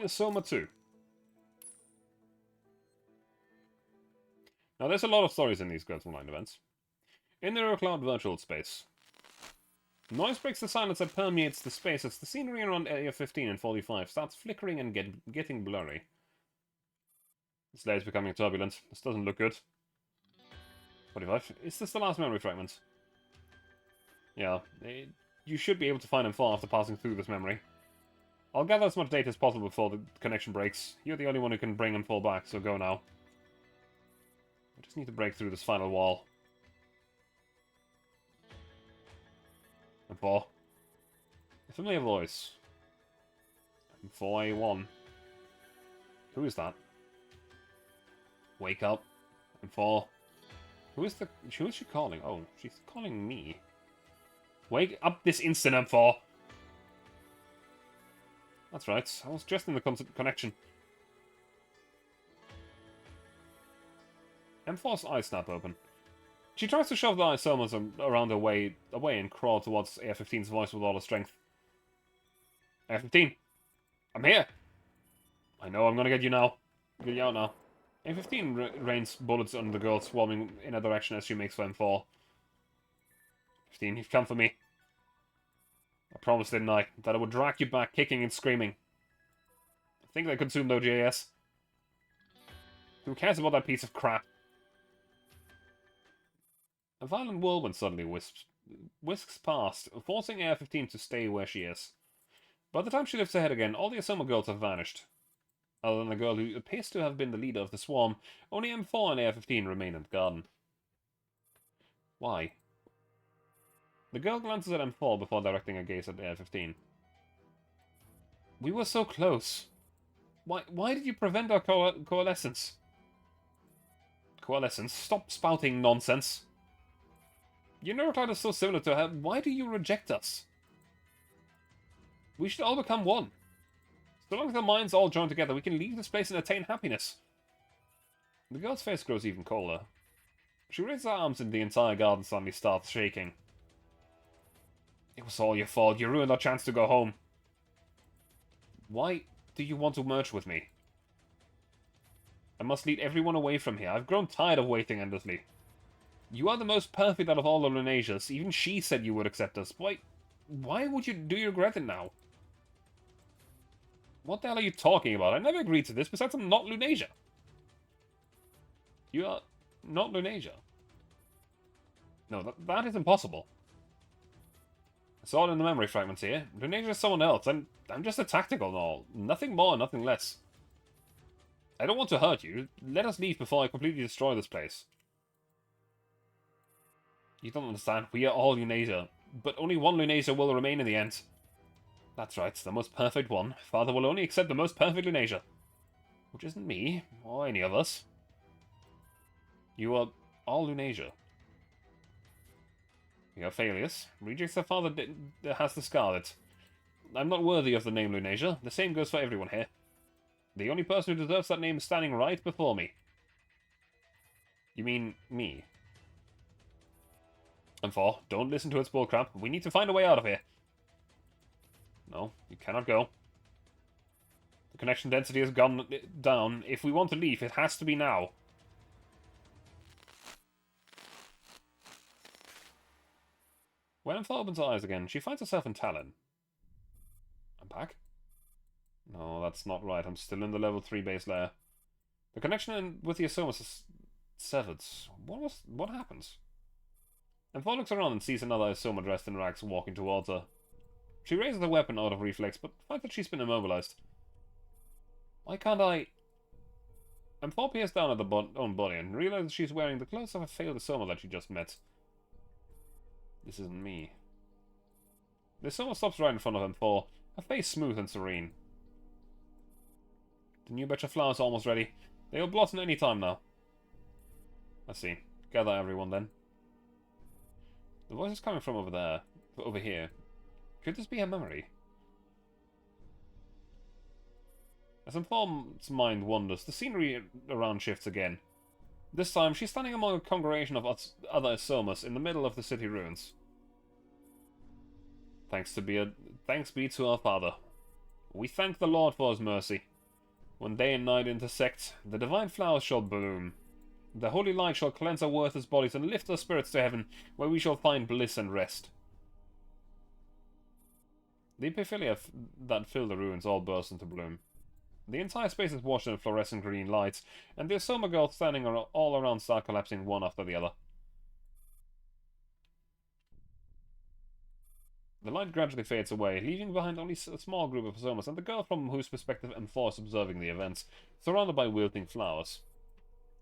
Soma 2. Now there's a lot of stories in these Frontline events. In the Eurocloud virtual space, noise breaks the silence that permeates the space as the scenery around Area 15 and 45 starts flickering and getting blurry. This layer is becoming turbulent. This doesn't look good. 45. Is this the last memory fragment? Yeah. You should be able to find M4 after passing through this memory. I'll gather as much data as possible before the connection breaks. You're the only one who can bring M4 back, so go now. I just need to break through this final wall. M4. A familiar voice. M4A1. Who is that? Wake up. M4. Who is she calling? Oh, she's calling me. Wake up this instant, M4. That's right. I was just in the connection. M4's eyes snap open. She tries to shove the isomas around her away and crawl towards AR-15's voice with all her strength. AR-15, I'm here. I know I'm gonna get you now. Get you out now. AR-15 rains bullets on the girl, swarming in a direction as she makes for M4. 15, you've come for me. I promised, didn't I, that I would drag you back kicking and screaming. I think they consumed OJS. Who cares about that piece of crap? A violent whirlwind suddenly whisks past, forcing AR-15 to stay where she is. By the time she lifts her head again, all the Asoma girls have vanished. Other than the girl who appears to have been the leader of the swarm, only M4 and AR-15 remain in the garden. Why? The girl glances at M4 before directing her gaze at AR-15. We were so close. Why did you prevent our coalescence? Coalescence? Stop spouting nonsense. Your neurocloud is so similar to her. Why do you reject us? We should all become one. So long as our minds all join together, we can leave this place and attain happiness. The girl's face grows even colder. She raises her arms and the entire garden suddenly starts shaking. It was all your fault. You ruined our chance to go home. Why do you want to merge with me? I must lead everyone away from here. I've grown tired of waiting endlessly. You are the most perfect out of all the Lunasias. Even she said you would accept us. Why would you do you regret it now? What the hell are you talking about? I never agreed to this, besides I'm not Lunasia. You are not Lunasia. No, that is impossible. It's all in the memory fragments here. Lunasia is someone else. I'm just a tactical and all. Nothing more, nothing less. I don't want to hurt you. Let us leave before I completely destroy this place. You don't understand. We are all Lunasia. But only one Lunasia will remain in the end. That's right, the most perfect one. Father will only accept the most perfect Lunasia. Which isn't me, or any of us. You are all Lunasia. You are failures. Rejects their father has discarded. I'm not worthy of the name Lunasia. The same goes for everyone here. The only person who deserves that name is standing right before me. You mean me? And for, don't listen to its bullcrap. We need to find a way out of here. No, you cannot go. The connection density has gone down. If we want to leave, it has to be now. When Ampha opens her eyes again, she finds herself in Talon. I'm back? No, that's not right. I'm still in the level 3 base layer. The connection with the Asomas is severed. What happens? Ampha looks around and sees another Asoma dressed in rags walking towards her. She raises her weapon out of reflex, but finds that she's been immobilized. Why can't I... Ampha peers down at the own body and realizes she's wearing the clothes of a failed Asoma that she just met. This isn't me. The Asoma stops right in front of Ampha, her face smooth and serene. The new batch of flowers are almost ready. They will blossom any time now. I see. Gather everyone then. The voice is coming from over there. Over here. Could this be a memory? As Ampha's mind wanders, the scenery around shifts again. This time, she's standing among a congregation of other Asomas in the middle of the city ruins. Thanks be to our Father. We thank the Lord for his mercy. When day and night intersect, the divine flowers shall bloom. The holy light shall cleanse our worthless bodies and lift our spirits to heaven, where we shall find bliss and rest. The epiphylia that fill the ruins all burst into bloom. The entire space is washed in fluorescent green lights, and the Asoma girls standing all around start collapsing one after the other. The light gradually fades away, leaving behind only a small group of Asomas and the girl from whose perspective M4 is observing the events, surrounded by wilting flowers.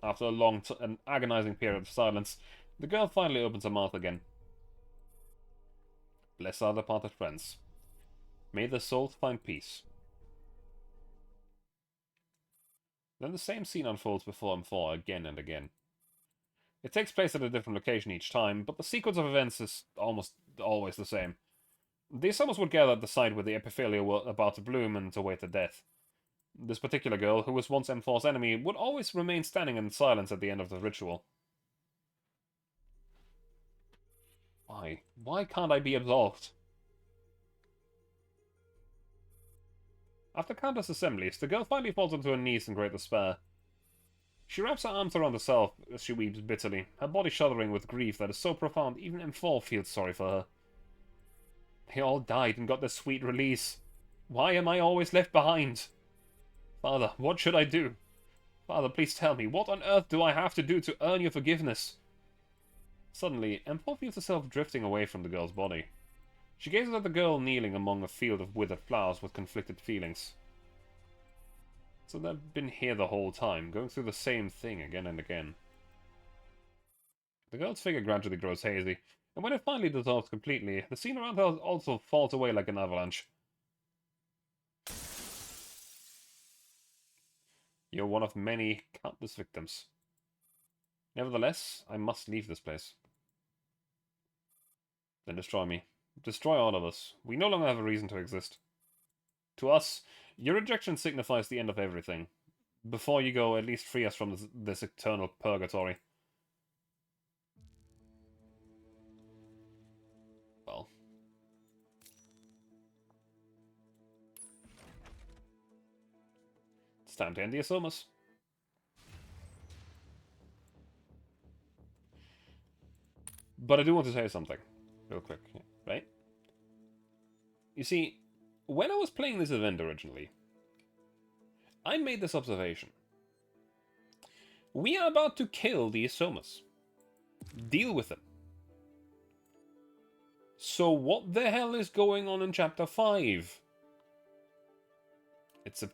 After a long and agonizing period of silence, the girl finally opens her mouth again. Bless our departed friends. May their souls find peace. Then the same scene unfolds before M4 again and again. It takes place at a different location each time, but the sequence of events is almost always the same. The Asomas would gather at the site where the epiphylia were about to bloom and await their death. This particular girl, who was once M4's enemy, would always remain standing in silence at the end of the ritual. Why? Why can't I be absolved? After countless assemblies, the girl finally falls onto her knees in great despair. She wraps her arms around herself as she weeps bitterly, her body shuddering with grief that is so profound even M4 feels sorry for her. They all died and got their sweet release. Why am I always left behind? Father, what should I do? Father, please tell me, what on earth do I have to do to earn your forgiveness? Suddenly, M4 feels herself drifting away from the girl's body. She gazes at the girl kneeling among a field of withered flowers with conflicted feelings. So they've been here the whole time, going through the same thing again and again. The girl's figure gradually grows hazy, and when it finally dissolves completely, the scene around her also falls away like an avalanche. You're one of many countless victims. Nevertheless, I must leave this place. Then destroy me. Destroy all of us. We no longer have a reason to exist. To us, your rejection signifies the end of everything. Before you go, at least free us from this eternal purgatory. Well. It's time to end the Asomas. But I do want to say something, real quick, right? You see, when I was playing this event originally, I made this observation. We are about to kill these Somas. Deal with them. So what the hell is going on in Chapter 5? It's a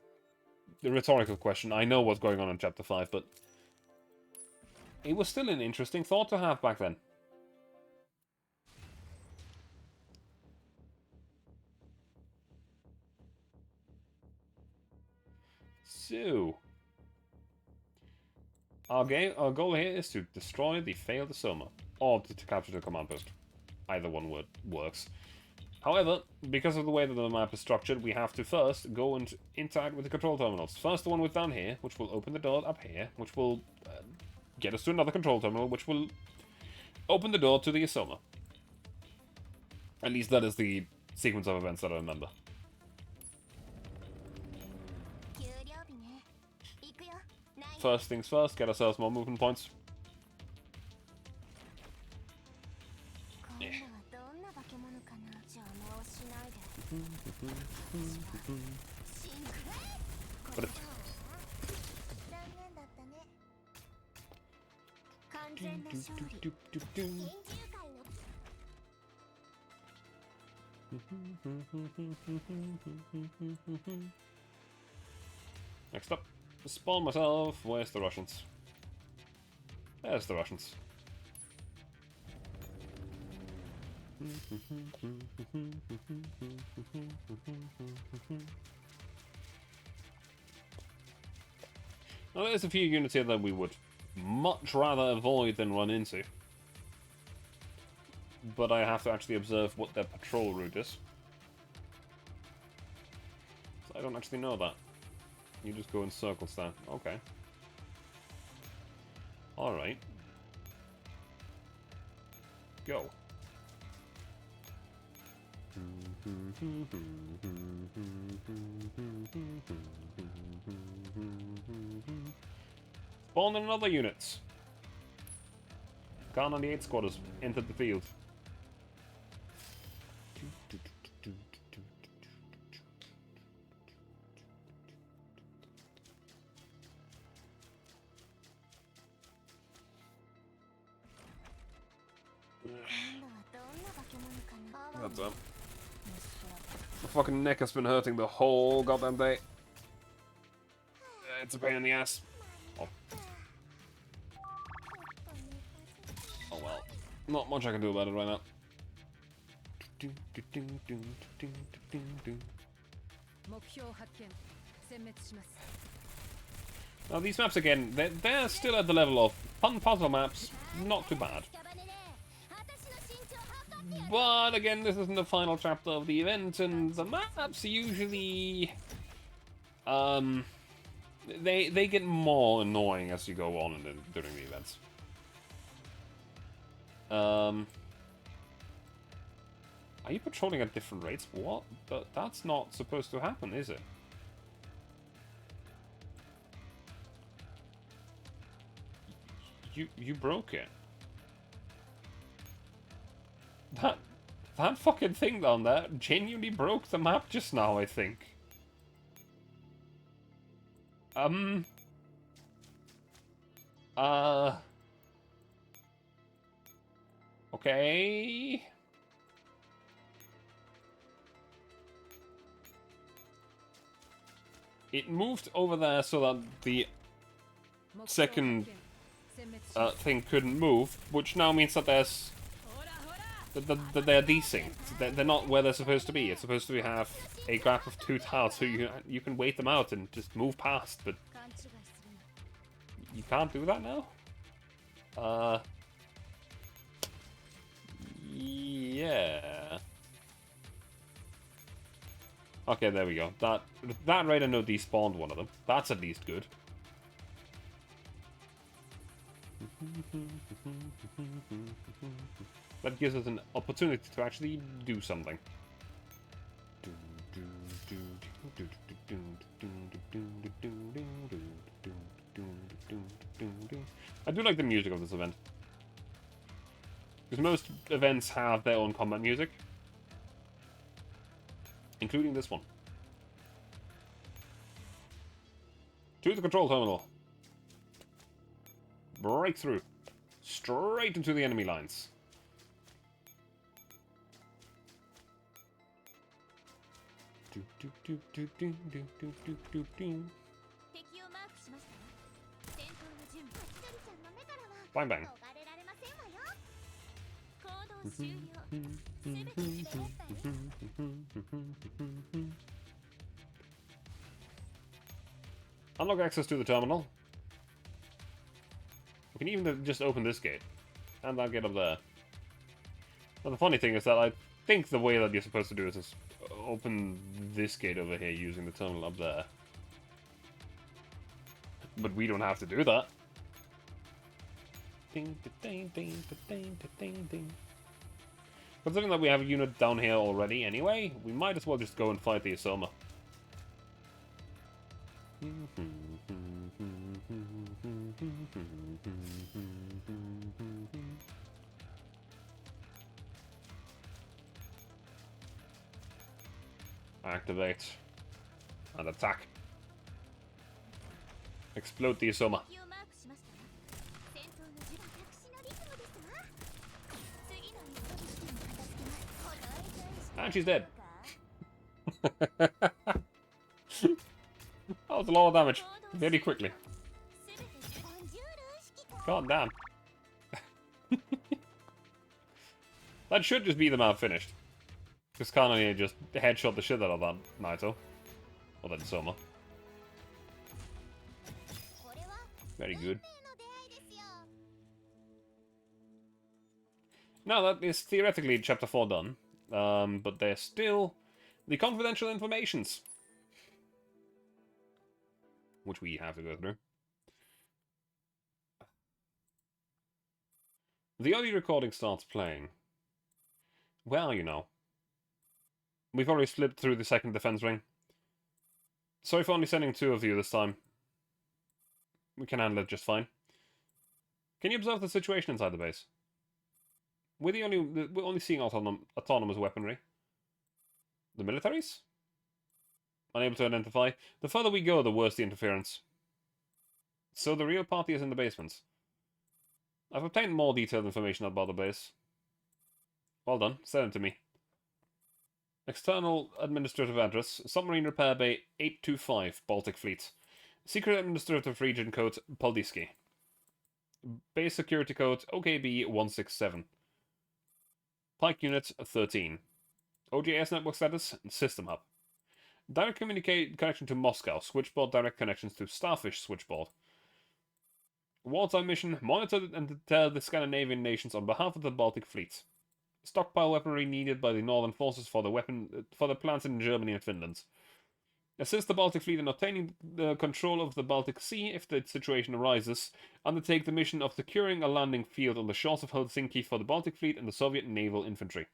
rhetorical question. I know what's going on in Chapter 5, but it was still an interesting thought to have back then. So, our goal here is to destroy the failed Soma, or to capture the command post. Either one word works. However, because of the way that the map is structured, we have to first go and interact with the control terminals. First the one we've done here, which will open the door up here, which will get us to another control terminal, which will open the door to the Soma. At least that is the sequence of events that I remember. First things first, get ourselves more movement points. Yeah. Put it. Next up, spawn myself. Where's the Russians? There's the Russians. Now there's a few units here that we would much rather avoid than run into. But I have to actually observe what their patrol route is. So I don't actually know that. You just go in circles there. Okay. Alright. Go. Spawn in another units. Khan and the 8 squatters entered the field. That's up. My fucking neck has been hurting the whole goddamn day. It's a pain in the ass. Oh. Oh well. Not much I can do about it right now. Now these maps again, they're still at the level of fun puzzle maps, not too bad. But again, this isn't the final chapter of the event, and the maps usually they get more annoying as you go on during the events. Are you patrolling at different rates? What? That's not supposed to happen, is it? You broke it. That fucking thing down there genuinely broke the map just now, I think. Okay. It moved over there so that the second thing couldn't move, which now means that there's that they're desynced. They're not where they're supposed to be. It's supposed to have a graph of 2 tiles, so you can wait them out and just move past, but you can't do that now? Yeah. Okay, there we go. That right, I know despawned one of them. That's at least good. That gives us an opportunity to actually do something. I do like the music of this event. Because most events have their own combat music. Including this one. To the control terminal. Breakthrough. Straight into the enemy lines. Bang bang. Unlock access to the terminal. We can even just open this gate. And that gate up there. But the funny thing is that I think the way that you're supposed to do it is open this gate over here using the terminal up there. But we don't have to do that. Considering that we have a unit down here already anyway, we might as well just go and fight the Isoma. Activate. And attack. Explode the Isoma. And she's dead. That was a lot of damage. Very quickly. God damn. That should just be the map finished. Because Kanani just headshot the shit out of that Naito. Or that Soma. Very good. Now that is theoretically chapter 4 done. But there's still the confidential informations. Which we have to go through. The audio recording starts playing. Well, you know. We've already slipped through the second defense ring. Sorry for only sending 2 of you this time. We can handle it just fine. Can you observe the situation inside the base? We're only seeing autonomous weaponry. The militaries? Unable to identify. The further we go, the worse the interference. So the real party is in the basements. I've obtained more detailed information about the base. Well done. Send it to me. External administrative address, Submarine Repair Bay 825, Baltic Fleet. Secret Administrative Region Code, Poldiski. Base Security Code, OKB 167. Pike Unit 13. OJS Network Status, System Hub. Direct connection to Moscow, Switchboard direct connections to Starfish Switchboard. Wartime mission, monitor and deter the Scandinavian nations on behalf of the Baltic Fleet. Stockpile weaponry needed by the Northern forces for the plants in Germany and Finland. Assist the Baltic Fleet in obtaining the control of the Baltic Sea if the situation arises. Undertake the mission of securing a landing field on the shores of Helsinki for the Baltic Fleet and the Soviet naval infantry.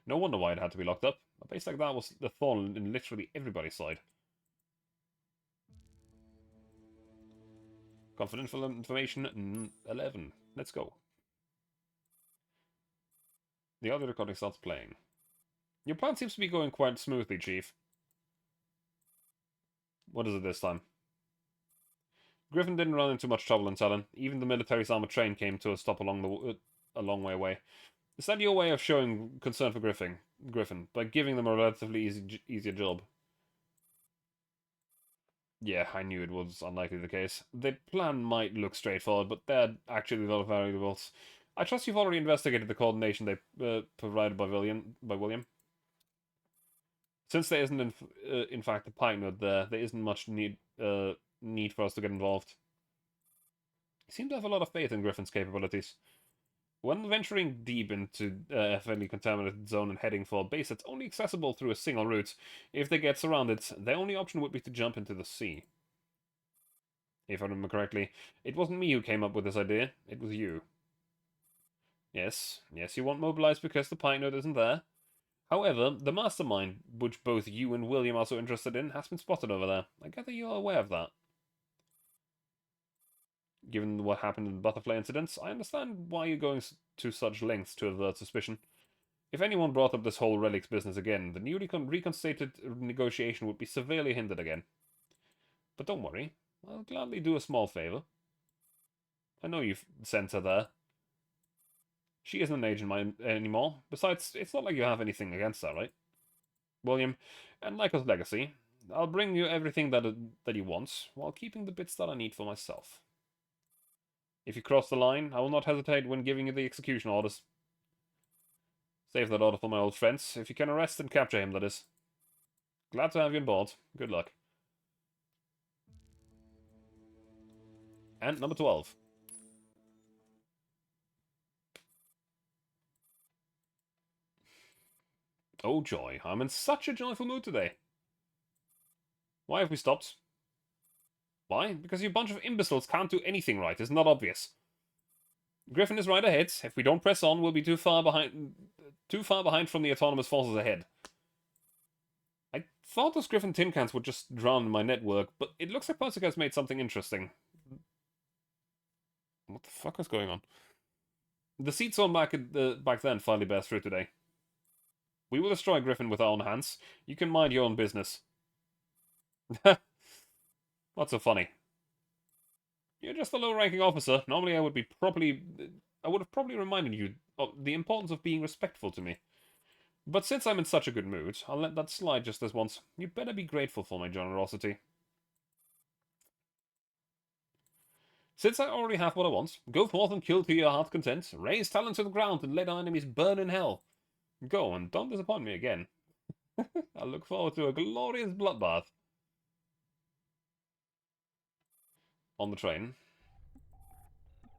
No wonder why it had to be locked up. A base like that was the thorn in literally everybody's side. Confidential information 11. Let's go. The audio recording starts playing. Your plan seems to be going quite smoothly, Chief. What is it this time? Griffin didn't run into much trouble in Talon. Even the military's armored train came to a stop a long way away. Is that your way of showing concern for Griffin, by giving them a relatively easier job? Yeah, I knew it was unlikely the case. The plan might look straightforward, but there are actually a lot of variables. I trust you've already investigated the coordination they provided by William. Since there isn't, in fact, a pike node there isn't much need for us to get involved. You seem to have a lot of faith in Griffin's capabilities. When venturing deep into a fairly contaminated zone and heading for a base that's only accessible through a single route, if they get surrounded, their only option would be to jump into the sea. If I remember correctly, it wasn't me who came up with this idea, it was you. Yes, you want mobilized because the pike node isn't there. However, the mastermind, which both you and William are so interested in, has been spotted over there. I gather you are aware of that. Given what happened in the butterfly incidents, I understand why you're going to such lengths to avert suspicion. If anyone brought up this whole relics business again, the newly reconstituted negotiation would be severely hindered again. But don't worry, I'll gladly do a small favor. I know you've sent her there. She isn't an agent anymore. Besides, it's not like you have anything against her, right? William, and like his legacy, I'll bring you everything that he wants, while keeping the bits that I need for myself. If you cross the line, I will not hesitate when giving you the execution orders. Save that order for my old friends. If you can arrest and capture him, that is. Glad to have you on board. Good luck. And number 12. Oh joy, I'm in such a joyful mood today. Why have we stopped? Why? Because you bunch of imbeciles can't do anything right, isn't that obvious? Griffin is right ahead. If we don't press on, we'll be too far behind from the autonomous forces ahead. I thought those Griffin tin cans would just drown in my network, but it looks like Persica's made something interesting. What the fuck is going on? The seed zone back then finally bears fruit today. We will destroy Griffin with our own hands. You can mind your own business. What's so funny? You're just a low-ranking officer. Normally I would have probably reminded you of the importance of being respectful to me. But since I'm in such a good mood, I'll let that slide just this once. You better be grateful for my generosity. Since I already have what I want, go forth and kill to your heart's content, raise talent to the ground, and let our enemies burn in hell. Go, and don't disappoint me again. I look forward to a glorious bloodbath. On the train.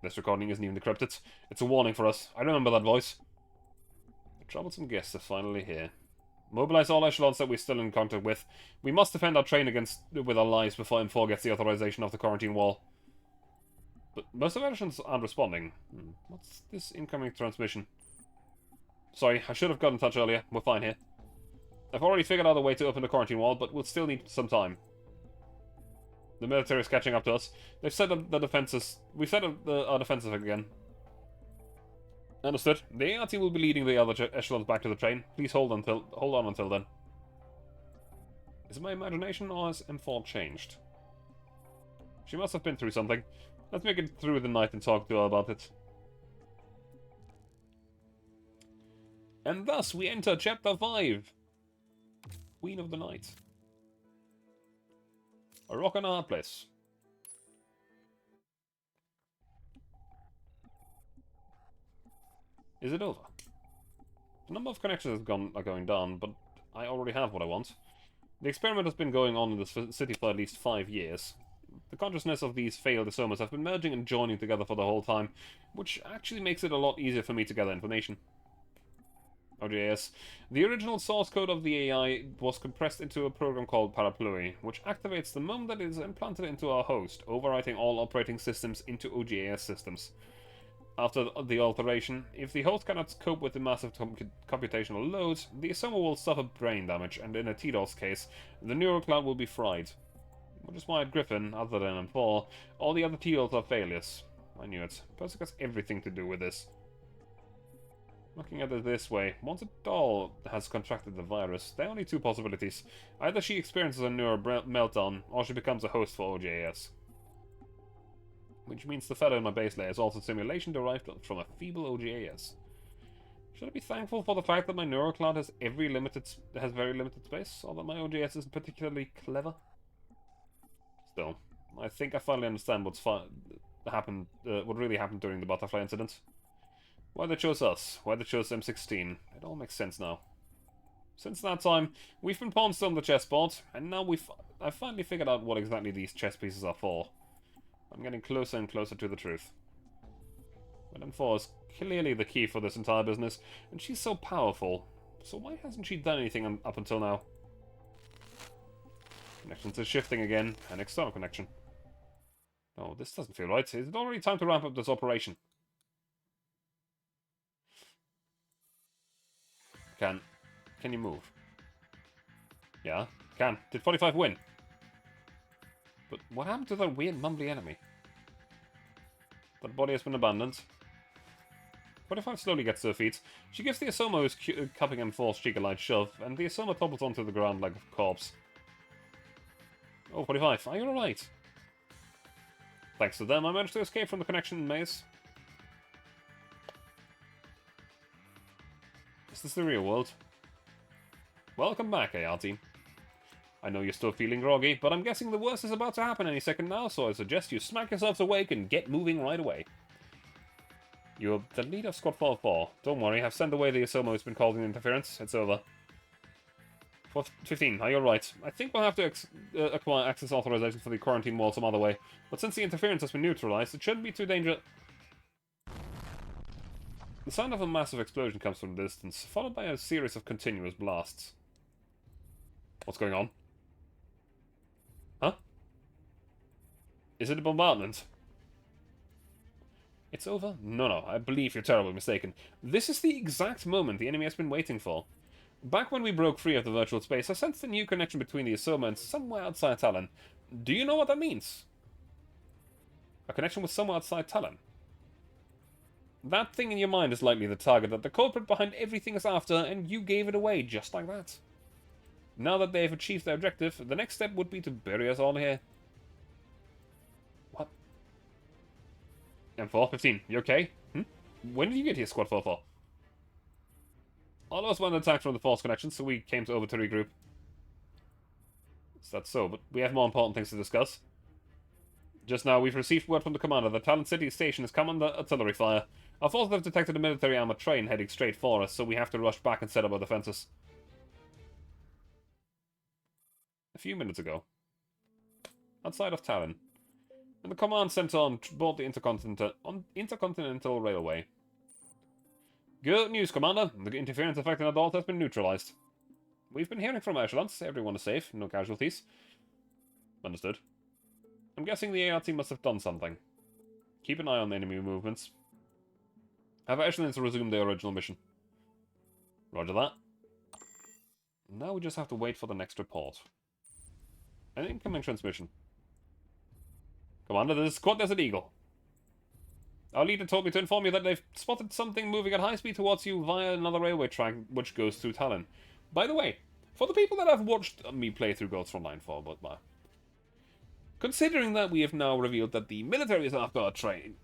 This recording isn't even decrypted. It's a warning for us. I remember that voice. The troublesome guests are finally here. Mobilize all echelons that we're still in contact with. We must defend our train with our lives before M4 gets the authorization of the quarantine wall. But most of our echelons aren't responding. What's this incoming transmission? Sorry, I should have got in touch earlier. We're fine here. I've already figured out a way to open the quarantine wall, but we'll still need some time. The military is catching up to us. They've set up the defenses. We've set up our defenses again. Understood. The ART will be leading the other echelons back to the train. Please hold on until then. Is it my imagination, or has M4 changed? She must have been through something. Let's make it through the night and talk to her about it. And thus we enter Chapter 5. Queen of the Night. A rock and a hard place. Is it over? The number of connections are going down, but I already have what I want. The experiment has been going on in this city for at least 5 years. The consciousness of these failed isomas have been merging and joining together for the whole time, which actually makes it a lot easier for me to gather information. OJS. The original source code of the AI was compressed into a program called Parapluie, which activates the moment that it is implanted into our host, overwriting all operating systems into OJS systems. After the alteration, if the host cannot cope with the massive computational load, the isoma will suffer brain damage, and in a TDOS case, the neural cloud will be fried. Which is why at Griffin, other than M4, all the other TDOS are failures. I knew it. Persic has everything to do with this. Looking at it this way, once a doll has contracted the virus, there are only two possibilities. Either she experiences a neural meltdown, or she becomes a host for OJS. Which means the fellow in my base layer is also simulation derived from a feeble OJS. Should I be thankful for the fact that my neural cloud has very limited space, or that my OJS isn't particularly clever? Still, I think I finally understand what really happened during the butterfly incident. Why they chose us, why they chose M16, it all makes sense now. Since that time, we've been pawns on the chessboard, and now I've finally figured out what exactly these chess pieces are for. I'm getting closer and closer to the truth. But M4 is clearly the key for this entire business, and she's so powerful. So why hasn't she done anything up until now? Connections are shifting again, an external connection. Oh, this doesn't feel right. Is it already time to ramp up this operation? Can you move? Yeah, can. Did 45 win? But what happened to that weird mumbly enemy? That body has been abandoned. 45 slowly gets to her feet. She gives the Asoma who's cupping him false cheek a light shove, and the Asoma topples onto the ground like a corpse. Oh, 45, are you alright? Thanks to them, I managed to escape from the Connexion maze. Is this the real world? Welcome back, AR team. I know you're still feeling groggy, but I'm guessing the worst is about to happen any second now, so I suggest you smack yourselves awake and get moving right away. You're the leader of Squad 404. Don't worry, I've sent away the Asoma who's been causing interference. It's over. 15, are you alright? I think we'll have to acquire access authorization for the quarantine wall some other way, but since the interference has been neutralized, it shouldn't be too dangerous. The sound of a massive explosion comes from the distance, followed by a series of continuous blasts. What's going on? Huh? Is it a bombardment? It's over? No, I believe you're terribly mistaken. This is the exact moment the enemy has been waiting for. Back when we broke free of the virtual space, I sensed a new connection between the Asoma and somewhere outside Talon. Do you know what that means? A connection with somewhere outside Talon. That thing in your mind is likely the target that the culprit behind everything is after, and you gave it away just like that. Now that they've achieved their objective, the next step would be to bury us all here. What? M4, 15, you okay? When did you get here, Squad 44? All of us went attacked from the false connection, so we came over to regroup. Is that so? But we have more important things to discuss. Just now, we've received word from the commander that Talon City Station has come under artillery fire. Our forces have detected a military armored train heading straight for us, so we have to rush back and set up our defenses. A few minutes ago, outside of Talon, and the command center on board the Intercontinental Railway. Good news, Commander. The interference affecting adult has been neutralized. We've been hearing from echelons. Everyone is safe. No casualties. Understood. I'm guessing the AR team must have done something. Keep an eye on enemy movements. Have echelons resume their original mission. Roger that. Now we just have to wait for the next report. An incoming transmission. Commander, this is Squad Desert Eagle. Our leader told me to inform you that they've spotted something moving at high speed towards you via another railway track which goes through Talon. By the way, for the people that have watched me play through Ghost Frontline for, but considering that we have now revealed that the military is after our train,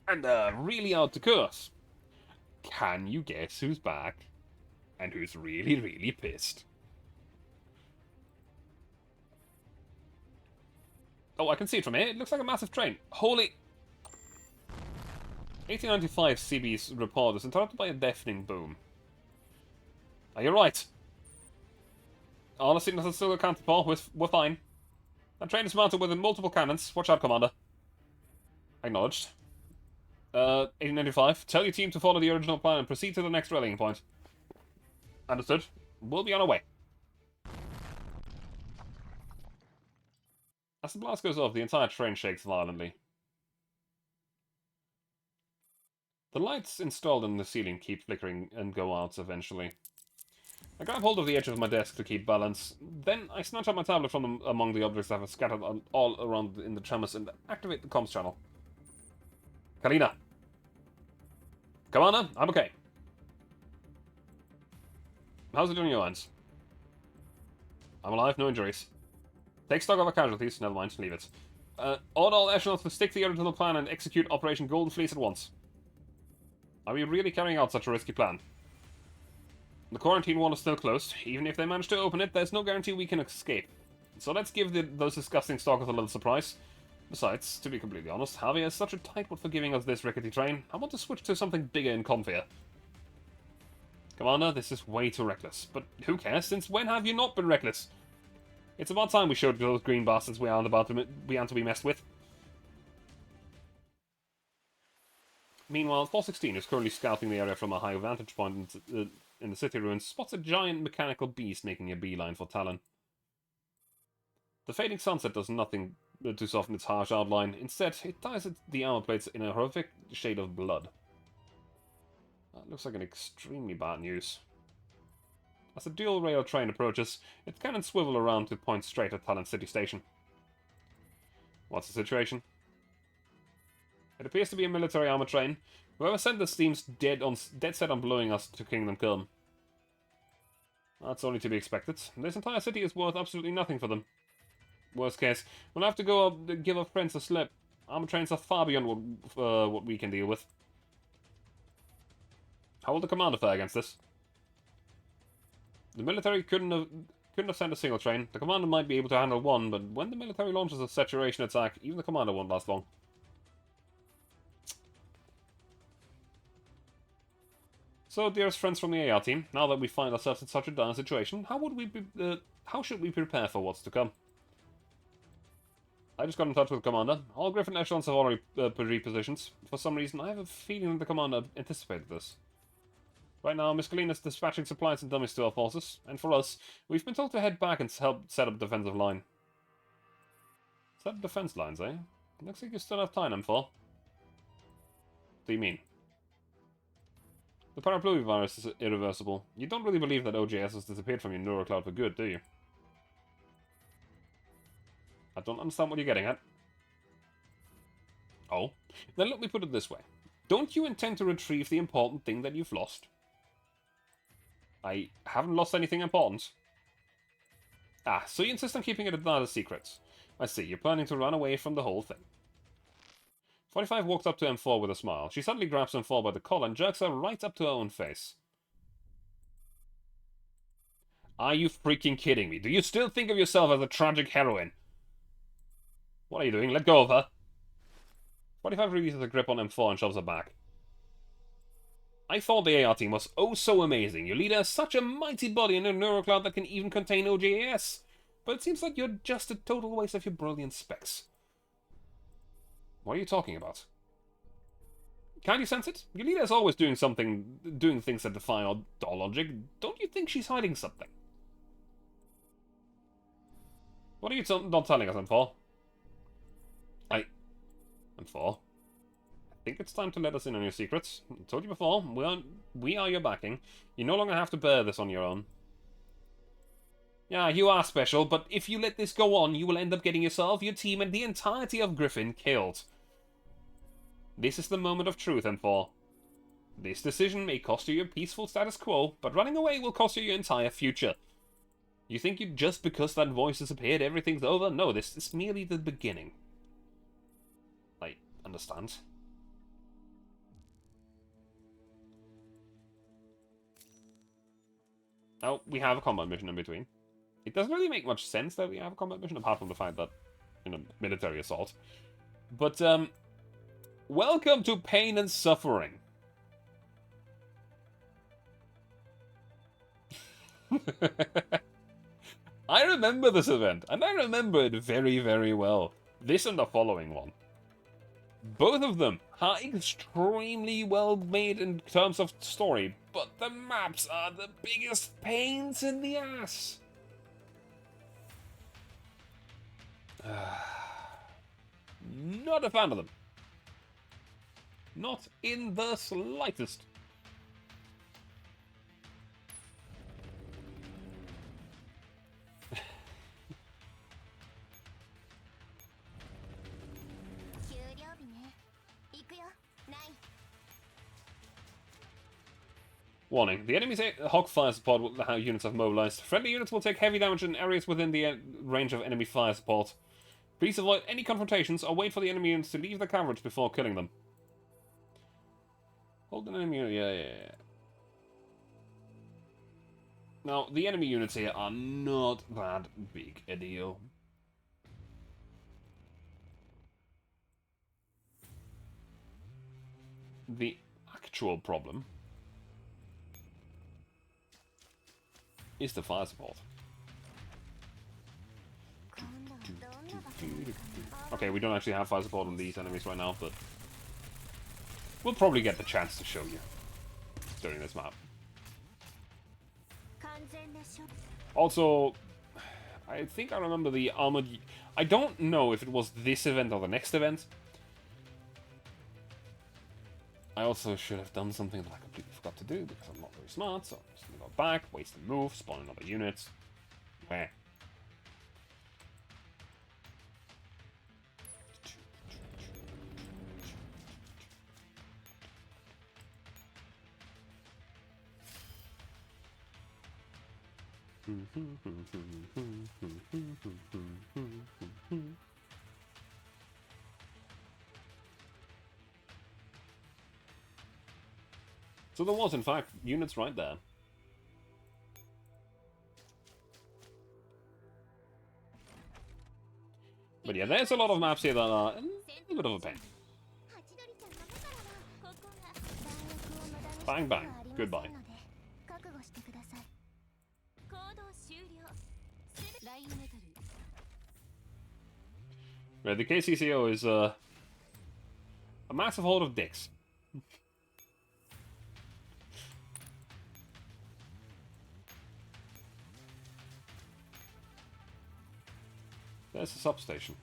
and really out to curse, can you guess who's back? And who's really, really pissed? Oh, I can see it from here. It looks like a massive train. Holy... 1895 CB's report is interrupted by a deafening boom. Are you right? All the signals are still accounted for. We're fine. That train is mounted with multiple cannons. Watch out, Commander. Acknowledged. 1895. Tell your team to follow the original plan and proceed to the next rallying point. Understood. We'll be on our way. As the blast goes off, the entire train shakes violently. The lights installed in the ceiling keep flickering and go out eventually. I grab hold of the edge of my desk to keep balance. Then I snatch out my tablet from among the objects that are scattered all around in the tremors and activate the comms channel. Kalina. Commander, I'm okay. How's it doing your ends? I'm alive, no injuries. Take stock of our casualties. Never mind, leave it. Order all echelons to stick to the original plan and execute Operation Golden Fleece at once. Are we really carrying out such a risky plan? The quarantine wall is still closed. Even if they manage to open it, there's no guarantee we can escape. So let's give those disgusting stalkers a little surprise. Besides, to be completely honest, Javier is such a tightwad for giving us this rickety train. I want to switch to something bigger and comfier. Commander, this is way too reckless. But who cares? Since when have you not been reckless? It's about time we showed those green bastards we aren't to be messed with. Meanwhile, 416 is currently scouting the area from a high vantage point in the city ruins, spots a giant mechanical beast making a beeline for Talon. The fading sunset does nothing to soften its harsh outline. Instead, it dyes the armor plates in a horrific shade of blood. That looks like an extremely bad news. As the dual rail train approaches, its cannons swivel around to point straight at Talon City Station. What's the situation? It appears to be a military armor train. Whoever sent this seems dead set on blowing us to Kingdom Come. That's only to be expected. This entire city is worth absolutely nothing for them. Worst case, we'll have to go up, give our friends a slip. Armor trains are far beyond what we can deal with. How will the commander fare against this? The military couldn't have sent a single train. The commander might be able to handle one, but when the military launches a saturation attack, even the commander won't last long. So, dearest friends from the AR team, now that we find ourselves in such a dire situation, how should we prepare for what's to come? I just got in touch with the commander. All Griffin echelons have already repositioned. For some reason, I have a feeling that the commander anticipated this. Right now, Miss Galena is dispatching supplies and dummies to our forces, and for us, we've been told to head back and help set up a defensive line. Set up defense lines, eh? Looks like you still have time, M4. What do you mean? The parapluie virus is irreversible. You don't really believe that OJS has disappeared from your neurocloud for good, do you? I don't understand what you're getting at. Oh? Then let me put it this way. Don't you intend to retrieve the important thing that you've lost? I haven't lost anything important. Ah, so you insist on keeping it a secret. I see, you're planning to run away from the whole thing. 45 walks up to M4 with a smile. She suddenly grabs M4 by the collar and jerks her right up to her own face. Are you freaking kidding me? Do you still think of yourself as a tragic heroine? What are you doing? Let go of her. 45 releases a grip on M4 and shoves her back. I thought the AR team was oh so amazing. Your leader has such a mighty body and a neurocloud that can even contain OJAS. But it seems like you're just a total waste of your brilliant specs. What are you talking about? Can't you sense it? Your leader is always doing things that defy our logic. Don't you think she's hiding something? What are you not telling us, M4? M4? I think it's time to let us in on your secrets. I told you before, we are your backing. You no longer have to bear this on your own. Yeah, you are special, but if you let this go on, you will end up getting yourself, your team, and the entirety of Griffin killed. This is the moment of truth, M4. This decision may cost you your peaceful status quo, but running away will cost you your entire future. You think just because that voice disappeared, everything's over? No, this is merely the beginning. I understand. Oh, we have a combat mission in between. It doesn't really make much sense that we have a combat mission, apart from the fact that, you know, military assault. But, welcome to pain and suffering. I remember this event, and I remember it very, very well. This and the following one. Both of them are extremely well made in terms of story, but the maps are the biggest pains in the ass. Not a fan of them. Not in the slightest. Warning, the enemy's Hawk fire support units have mobilized. Friendly units will take heavy damage in areas within the range of enemy fire support. Please avoid any confrontations or wait for the enemy units to leave the coverage before killing them. Hold an enemy unit, yeah. Now, the enemy units here are not that big a deal. The actual problem is the fire support. Okay, we don't actually have fire support on these enemies right now, but we'll probably get the chance to show you during this map. Also, I think I remember the armored... I don't know if it was this event or the next event. I also should have done something that I completely forgot to do because I'm not very smart, so I'm just gonna go back, waste and move, spawn another unit. Where? So there was, in fact, units right there. But yeah, there's a lot of maps here that are a little bit of a pain. Bang bang. Goodbye. Right, the KCCO is a massive horde of dicks. There's the substation.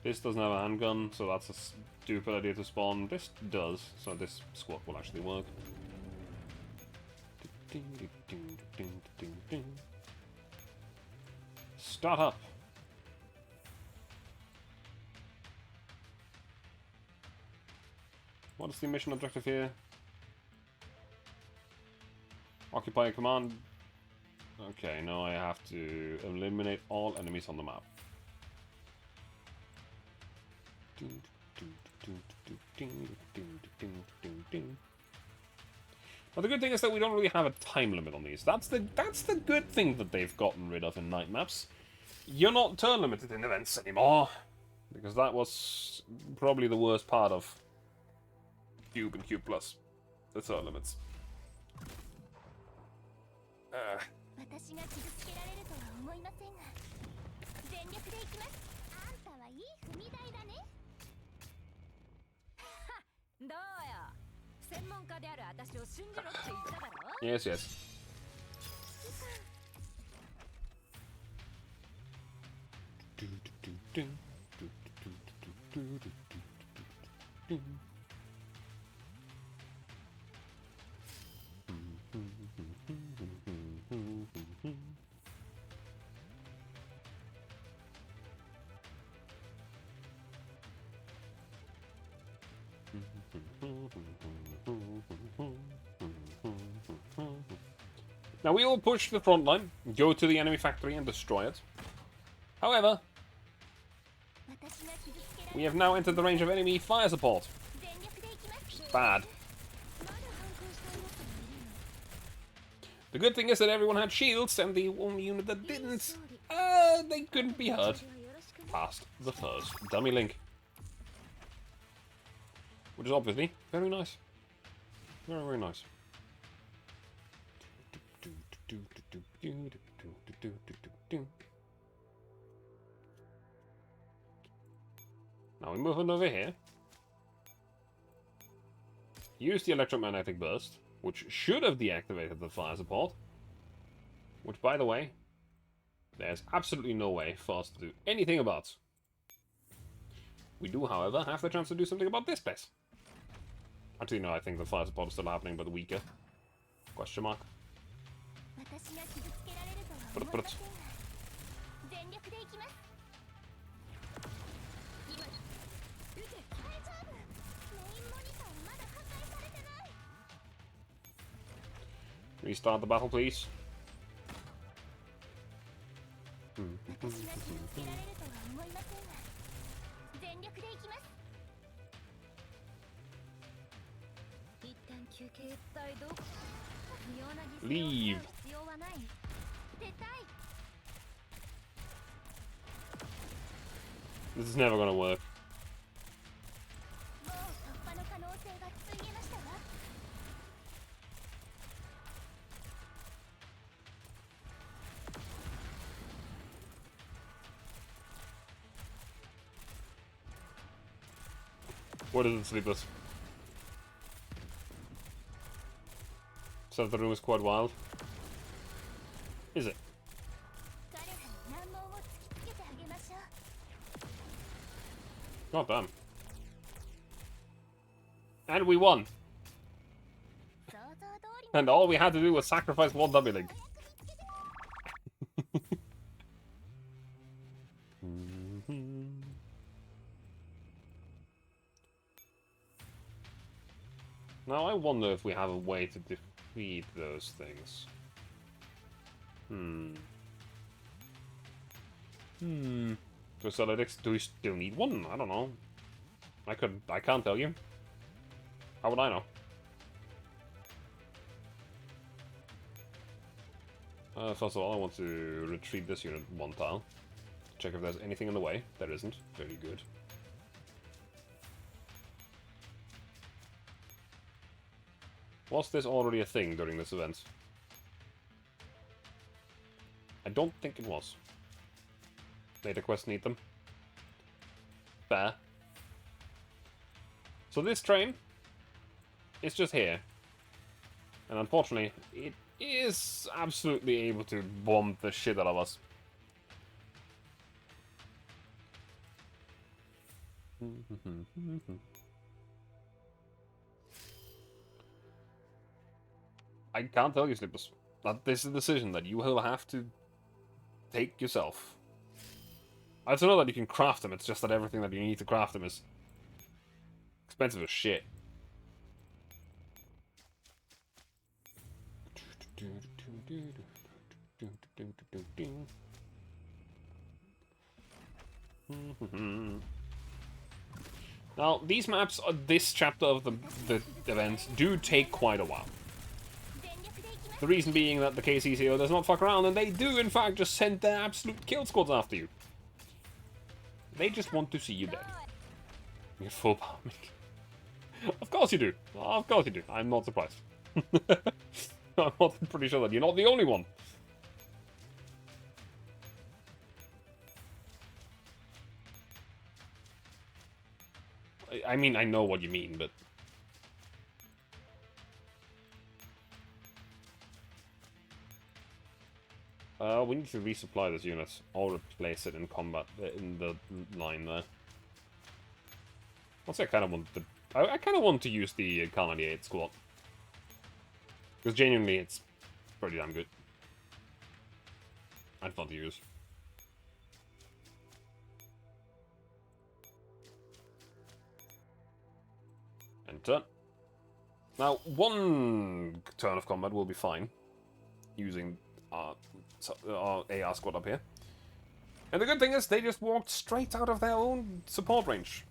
This doesn't have a handgun, so that's a stupid idea to spawn. This does, so this squad will actually work. Start up! What is the mission objective here? Occupy command. Okay, now I have to eliminate all enemies on the map. But the good thing is that we don't really have a time limit on these. That's the good thing that they've gotten rid of in night maps. You're not turn limited in events anymore, because that was probably the worst part of Cube and Cube Plus, the turn limits. Yes, yes. Now we will push the front line, go to the enemy factory and destroy it. However, we have now entered the range of enemy fire support. Bad. The good thing is that everyone had shields, and the only unit that didn't, they couldn't be hurt. Past the first dummy link. Which is obviously very nice. Very, very nice. Now we move on over here. Use the electromagnetic burst, which should have deactivated the fire support. Which, by the way, there's absolutely no way for us to do anything about. We do, however, have the chance to do something about this place. Actually, no, I think the fire support is still happening, but weaker. Question mark. Put it. Restart the battle, please. Leave. This is never gonna work. What is it, Sleepless? So the room is quite wild. Is it? God damn. And we won. And all we had to do was sacrifice one dummy link. Now I wonder if we have a way to defeat those things. Do we still need one? I don't know. I can't tell you. How would I know? First of all, I want to retrieve this unit one tile. Check if there's anything in the way. There isn't. Very good. Was this already a thing during this event? I don't think it was. Data quests need them. Fair. So this train is just here. And unfortunately, it is absolutely able to bomb the shit out of us. I can't tell you, Slippers. That this is a decision that you will have to take yourself. I also know that you can craft them, it's just that everything that you need to craft them is expensive as shit. Now, these maps, this chapter of the event, do take quite a while. The reason being that the KCCO does not fuck around, and they do, in fact, just send their absolute kill squads after you. They just want to see you dead. You get full power. Of course you do. Of course you do. I'm not surprised. I'm pretty sure that you're not the only one. I mean, I know what you mean, but... we need to resupply this unit, or replace it in combat, in the line there. Also, I kind of want to... I kind of want to use the Kar 98 squad. Because genuinely, it's pretty damn good. I'd fun to use. And turn. Now, one turn of combat will be fine. Using our AR squad up here. And the good thing is, they just walked straight out of their own support range.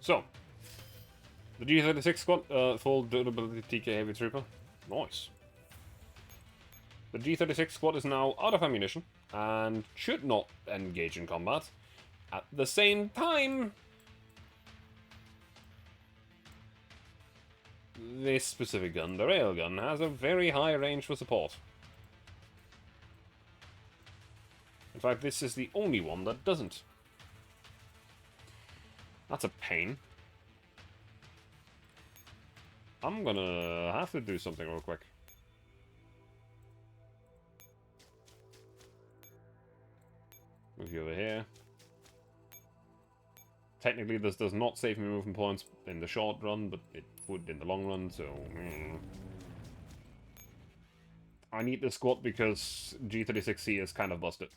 So, the G36 squad, full durability TK heavy trooper. Nice. The G36 squad is now out of ammunition and should not engage in combat. At the same time, this specific gun, the railgun, has a very high range for support. In fact, this is the only one that doesn't. That's a pain. I'm gonna have to do something real quick. Move you over here. Technically, this does not save me movement points in the short run, but it would in the long run, so... I need this squad because G36C is kind of busted.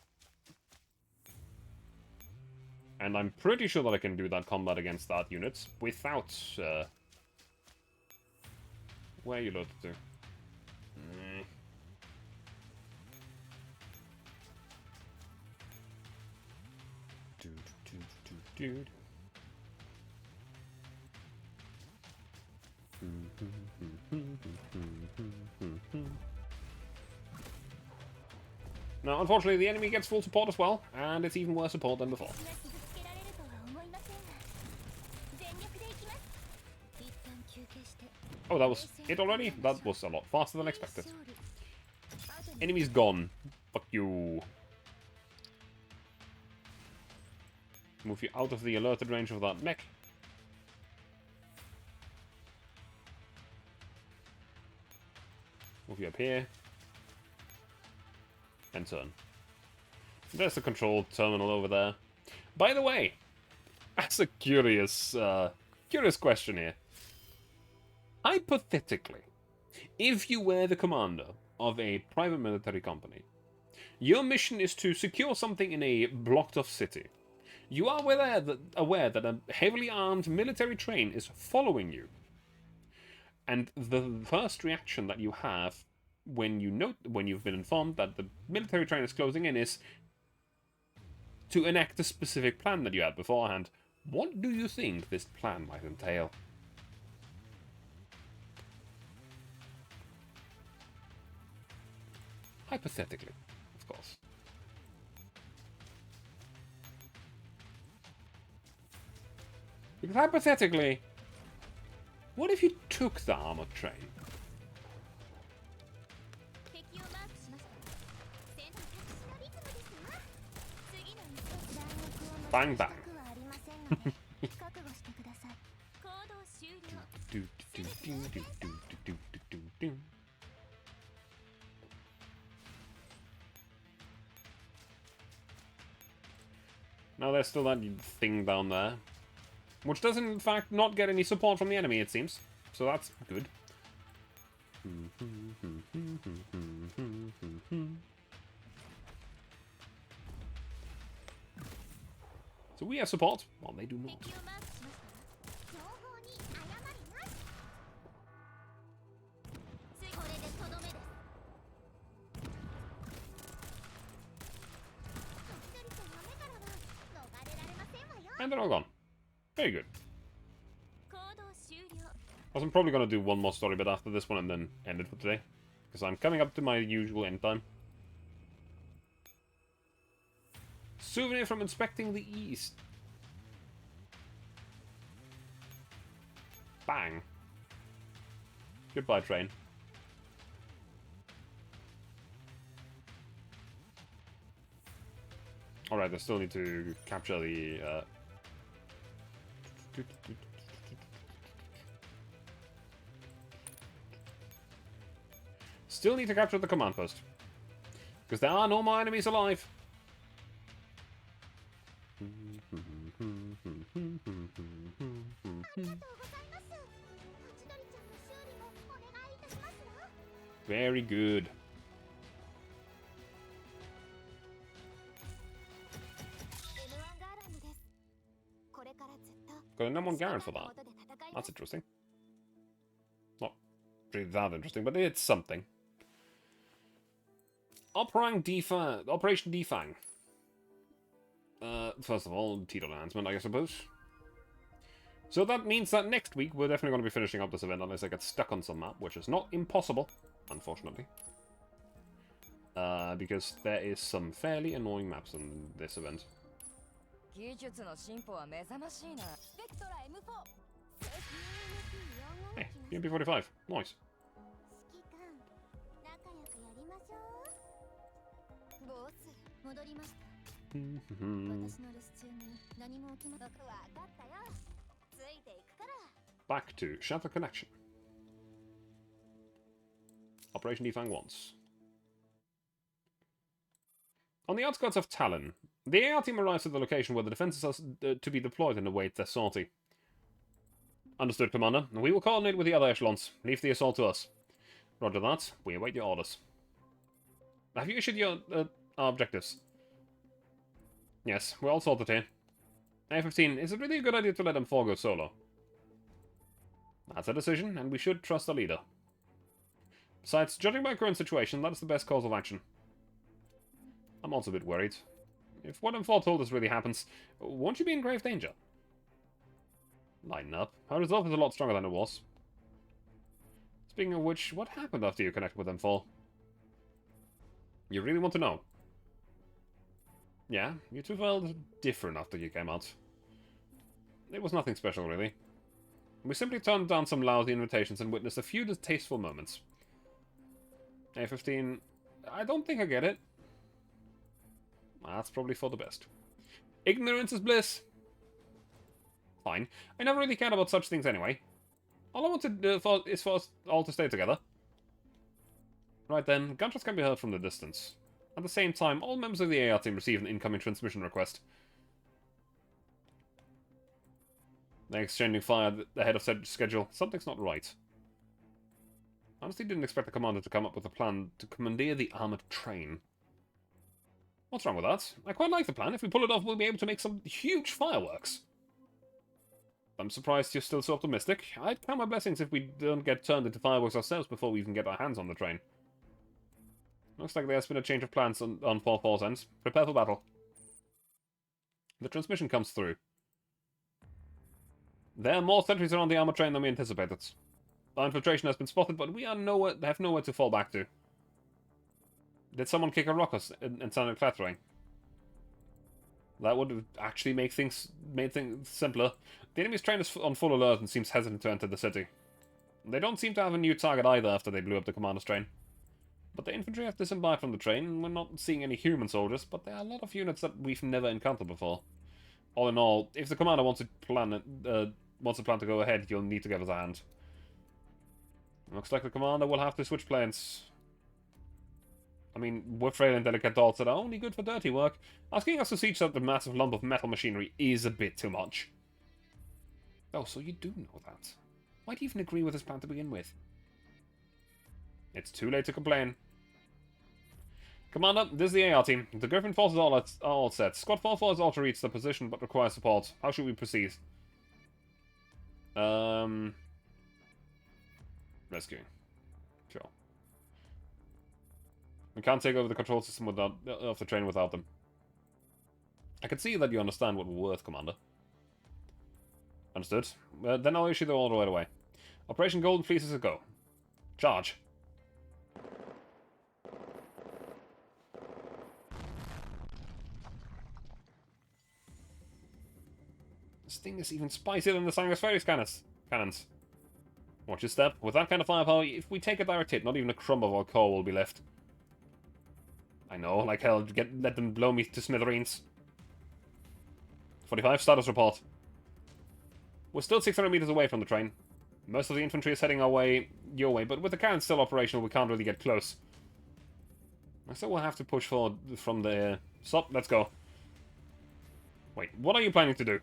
And I'm pretty sure that I can do that combat against that unit without... where are you loaded to? Dude. Now, unfortunately, the enemy gets full support as well, and it's even worse support than before. Oh, that was it already? That was a lot faster than expected. Enemy's gone. Fuck you. Move you out of the alerted range of that mech. Move you up here. And turn. There's the control terminal over there. By the way, that's a curious question here. Hypothetically, if you were the commander of a private military company, your mission is to secure something in a blocked-off city. You are aware that a heavily armed military train is following you. And the first reaction that you have when you've been informed that the military train is closing in is to enact a specific plan that you had beforehand. What do you think this plan might entail? Hypothetically, of course. Because hypothetically, what if you took the armored train? Bang bang. Now there's still that thing down there, which does in fact not get any support from the enemy, it seems. So that's good. So we have support, while they do not. And they're all gone. Very good. I'm probably going to do one more story bit after this one and then end it for today. Because I'm coming up to my usual end time. Souvenir from inspecting the east. Bang. Goodbye, train. Alright, I still need to capture the... Still need to capture the command post. Because there are no more enemies alive. Very good. Got an M1 Garand for that. That's interesting. Not really that interesting, but it's something. Operation Defang. First of all, Tito announcement, I suppose. So that means that next week we're definitely going to be finishing up this event unless I get stuck on some map, which is not impossible, unfortunately. Because there is some fairly annoying maps in this event. Hey, BMP-45. Nice. Back to Shatter Connection. Operation Defang once. On the outskirts of Talon, the AR team arrives at the location where the defenses are to be deployed and await their sortie. Understood, Commander. We will coordinate with the other echelons. Leave the assault to us. Roger that. We await your orders. Have you issued your objectives? Yes, we're all sorted here. A-15, is it really a good idea to let M4 go solo? That's a decision, and we should trust the leader. Besides, judging by current situation, that is the best course of action. I'm also a bit worried. If what M4 told us really happens, won't you be in grave danger? Lighten up. Our resolve is a lot stronger than it was. Speaking of which, what happened after you connected with M4? You really want to know? Yeah, you two felt different after you came out. It was nothing special, really. We simply turned down some lousy invitations and witnessed a few distasteful moments. A-15, I don't think I get it. That's probably for the best. Ignorance is bliss. Fine. I never really cared about such things anyway. All I wanted is for us all to stay together. Right then, gunshots can be heard from the distance. At the same time, all members of the AR team receive an incoming transmission request. They're exchanging fire ahead of said schedule. Something's not right. Honestly didn't expect the commander to come up with a plan to commandeer the armoured train. What's wrong with that? I quite like the plan. If we pull it off, we'll be able to make some huge fireworks. I'm surprised you're still so optimistic. I'd count my blessings if we don't get turned into fireworks ourselves before we even get our hands on the train. Looks like there's been a change of plans on 4-4's end. Prepare for battle. The transmission comes through. There are more sentries around the armored train than we anticipated. Our infiltration has been spotted, but we have nowhere to fall back to. Did someone kick a rock and sound clattering? That would actually made things simpler. The enemy's train is on full alert and seems hesitant to enter the city. They don't seem to have a new target either after they blew up the commander's train. But the infantry have disembarked from the train, and we're not seeing any human soldiers, but there are a lot of units that we've never encountered before. All in all, if the commander wants a plan to go ahead, you'll need to give us a hand. Looks like the commander will have to switch planes. I mean, we're frail and delicate dolls that are only good for dirty work. Asking us to siege up the massive lump of metal machinery is a bit too much. Oh, so you do know that. Why'd you even agree with this plan to begin with? It's too late to complain. Commander, this is the AR team. The Griffin forces are all set. Squad 4-4 has also reached the position, but requires support. How should we proceed? Rescuing. Sure. We can't take over the control system of the train without them. I can see that you understand what we're worth, Commander. Understood. Then I'll issue the order right away. Operation Golden Fleece is a go. Charge. This thing is even spicier than the Sangus Ferries cannons. Watch your step. With that kind of firepower, if we take a direct hit, not even a crumb of our core will be left. I know, like hell, let them blow me to smithereens. 45, status report. We're still 600 meters away from the train. Most of the infantry is heading your way, but with the cannons still operational, we can't really get close. So we'll have to push forward from the... Stop, let's go. Wait, what are you planning to do?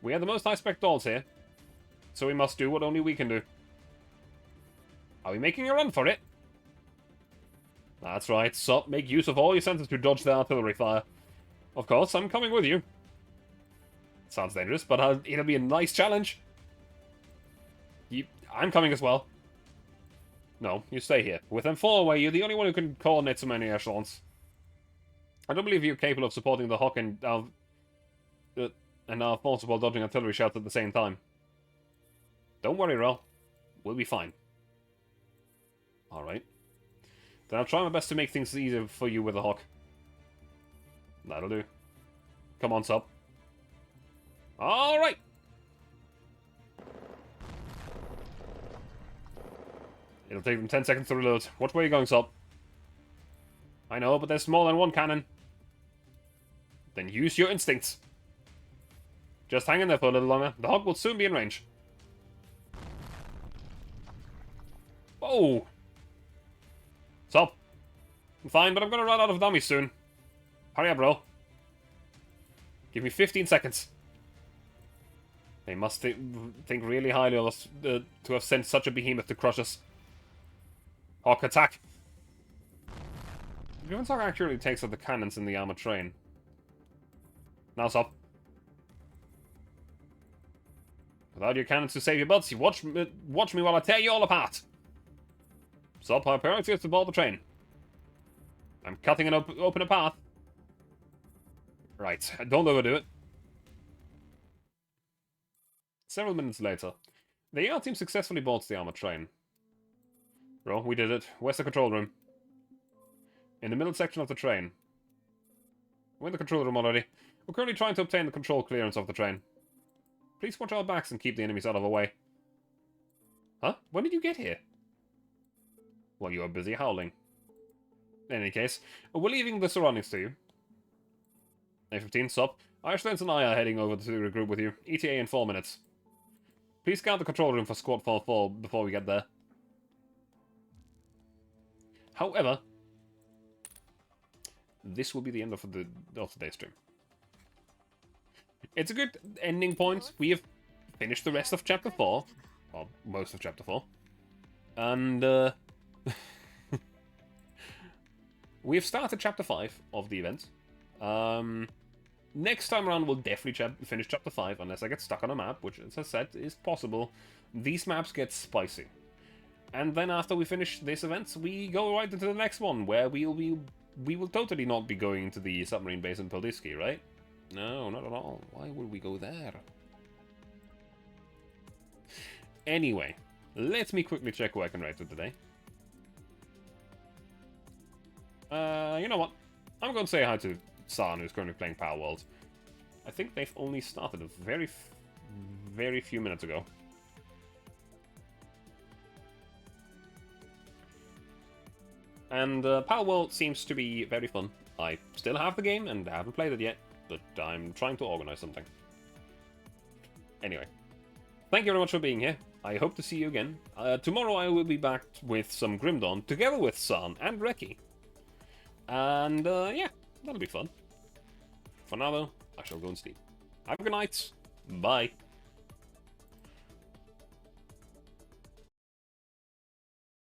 We are the most high-spec dolls here, so we must do what only we can do. Are we making a run for it? That's right, Sup, make use of all your senses to dodge the artillery fire. Of course, I'm coming with you. Sounds dangerous, but it'll be a nice challenge. I'm coming as well. No, you stay here. With them 4 away, you're the only one who can coordinate so many echelons. I don't believe you're capable of supporting the Hawk and our forces while dodging artillery shots at the same time. Don't worry, Rel. We'll be fine. Alright. Then I'll try my best to make things easier for you with the Hawk. That'll do. Come on, Sub. Alright! It'll take them 10 seconds to reload. Which way are you going, Sub? I know, but there's more than one cannon. Then use your instincts. Just hang in there for a little longer. The Hawk will soon be in range. Whoa! Sub. I'm fine, but I'm gonna run out of dummies soon. Hurry up, bro. Give me 15 seconds. They must think really highly of us to have sent such a behemoth to crush us. Hawk, attack! Griffin's Hawk accurately takes out the cannons in the armored train. Now, Sub. Without your cannons to save your butts, you watch me while I tear you all apart. Sub, our priority is to board the train. I'm cutting open a path. Right, don't overdo it. Several minutes later, the AR team successfully boards the armored train. Bro, we did it. Where's the control room? In the middle section of the train. We're in the control room already. We're currently trying to obtain the control clearance of the train. Please watch our backs and keep the enemies out of the way. Huh? When did you get here? Well, you were busy howling. In any case, we're leaving the surroundings to you. A-15, Sup. Irishlands and I are heading over to regroup with you. ETA in 4 minutes. Please scout the control room for Squad 4-4 before we get there. However, this will be the end of today's stream. It's a good ending point. We have finished the rest of Chapter 4. Well, most of Chapter 4. And, we have started Chapter 5 of the event. Next time around, we'll definitely finish Chapter 5, unless I get stuck on a map, which, as I said, is possible. These maps get spicy. And then after we finish this event, we go right into the next one, where we will totally not be going into the submarine base in Peldiski, right? No, not at all. Why would we go there? Anyway, let me quickly check who I can write to today. You know what? I'm going to say hi to San, who's currently playing Power World. I think they've only started a very few minutes ago. And Power World seems to be very fun. I still have the game and haven't played it yet, but I'm trying to organize something. Anyway, thank you very much for being here. I hope to see you again. Tomorrow I will be back with some Grim Dawn, together with San and Reki. And yeah, that'll be fun. For now though, I shall go and sleep. Have a good night. Bye.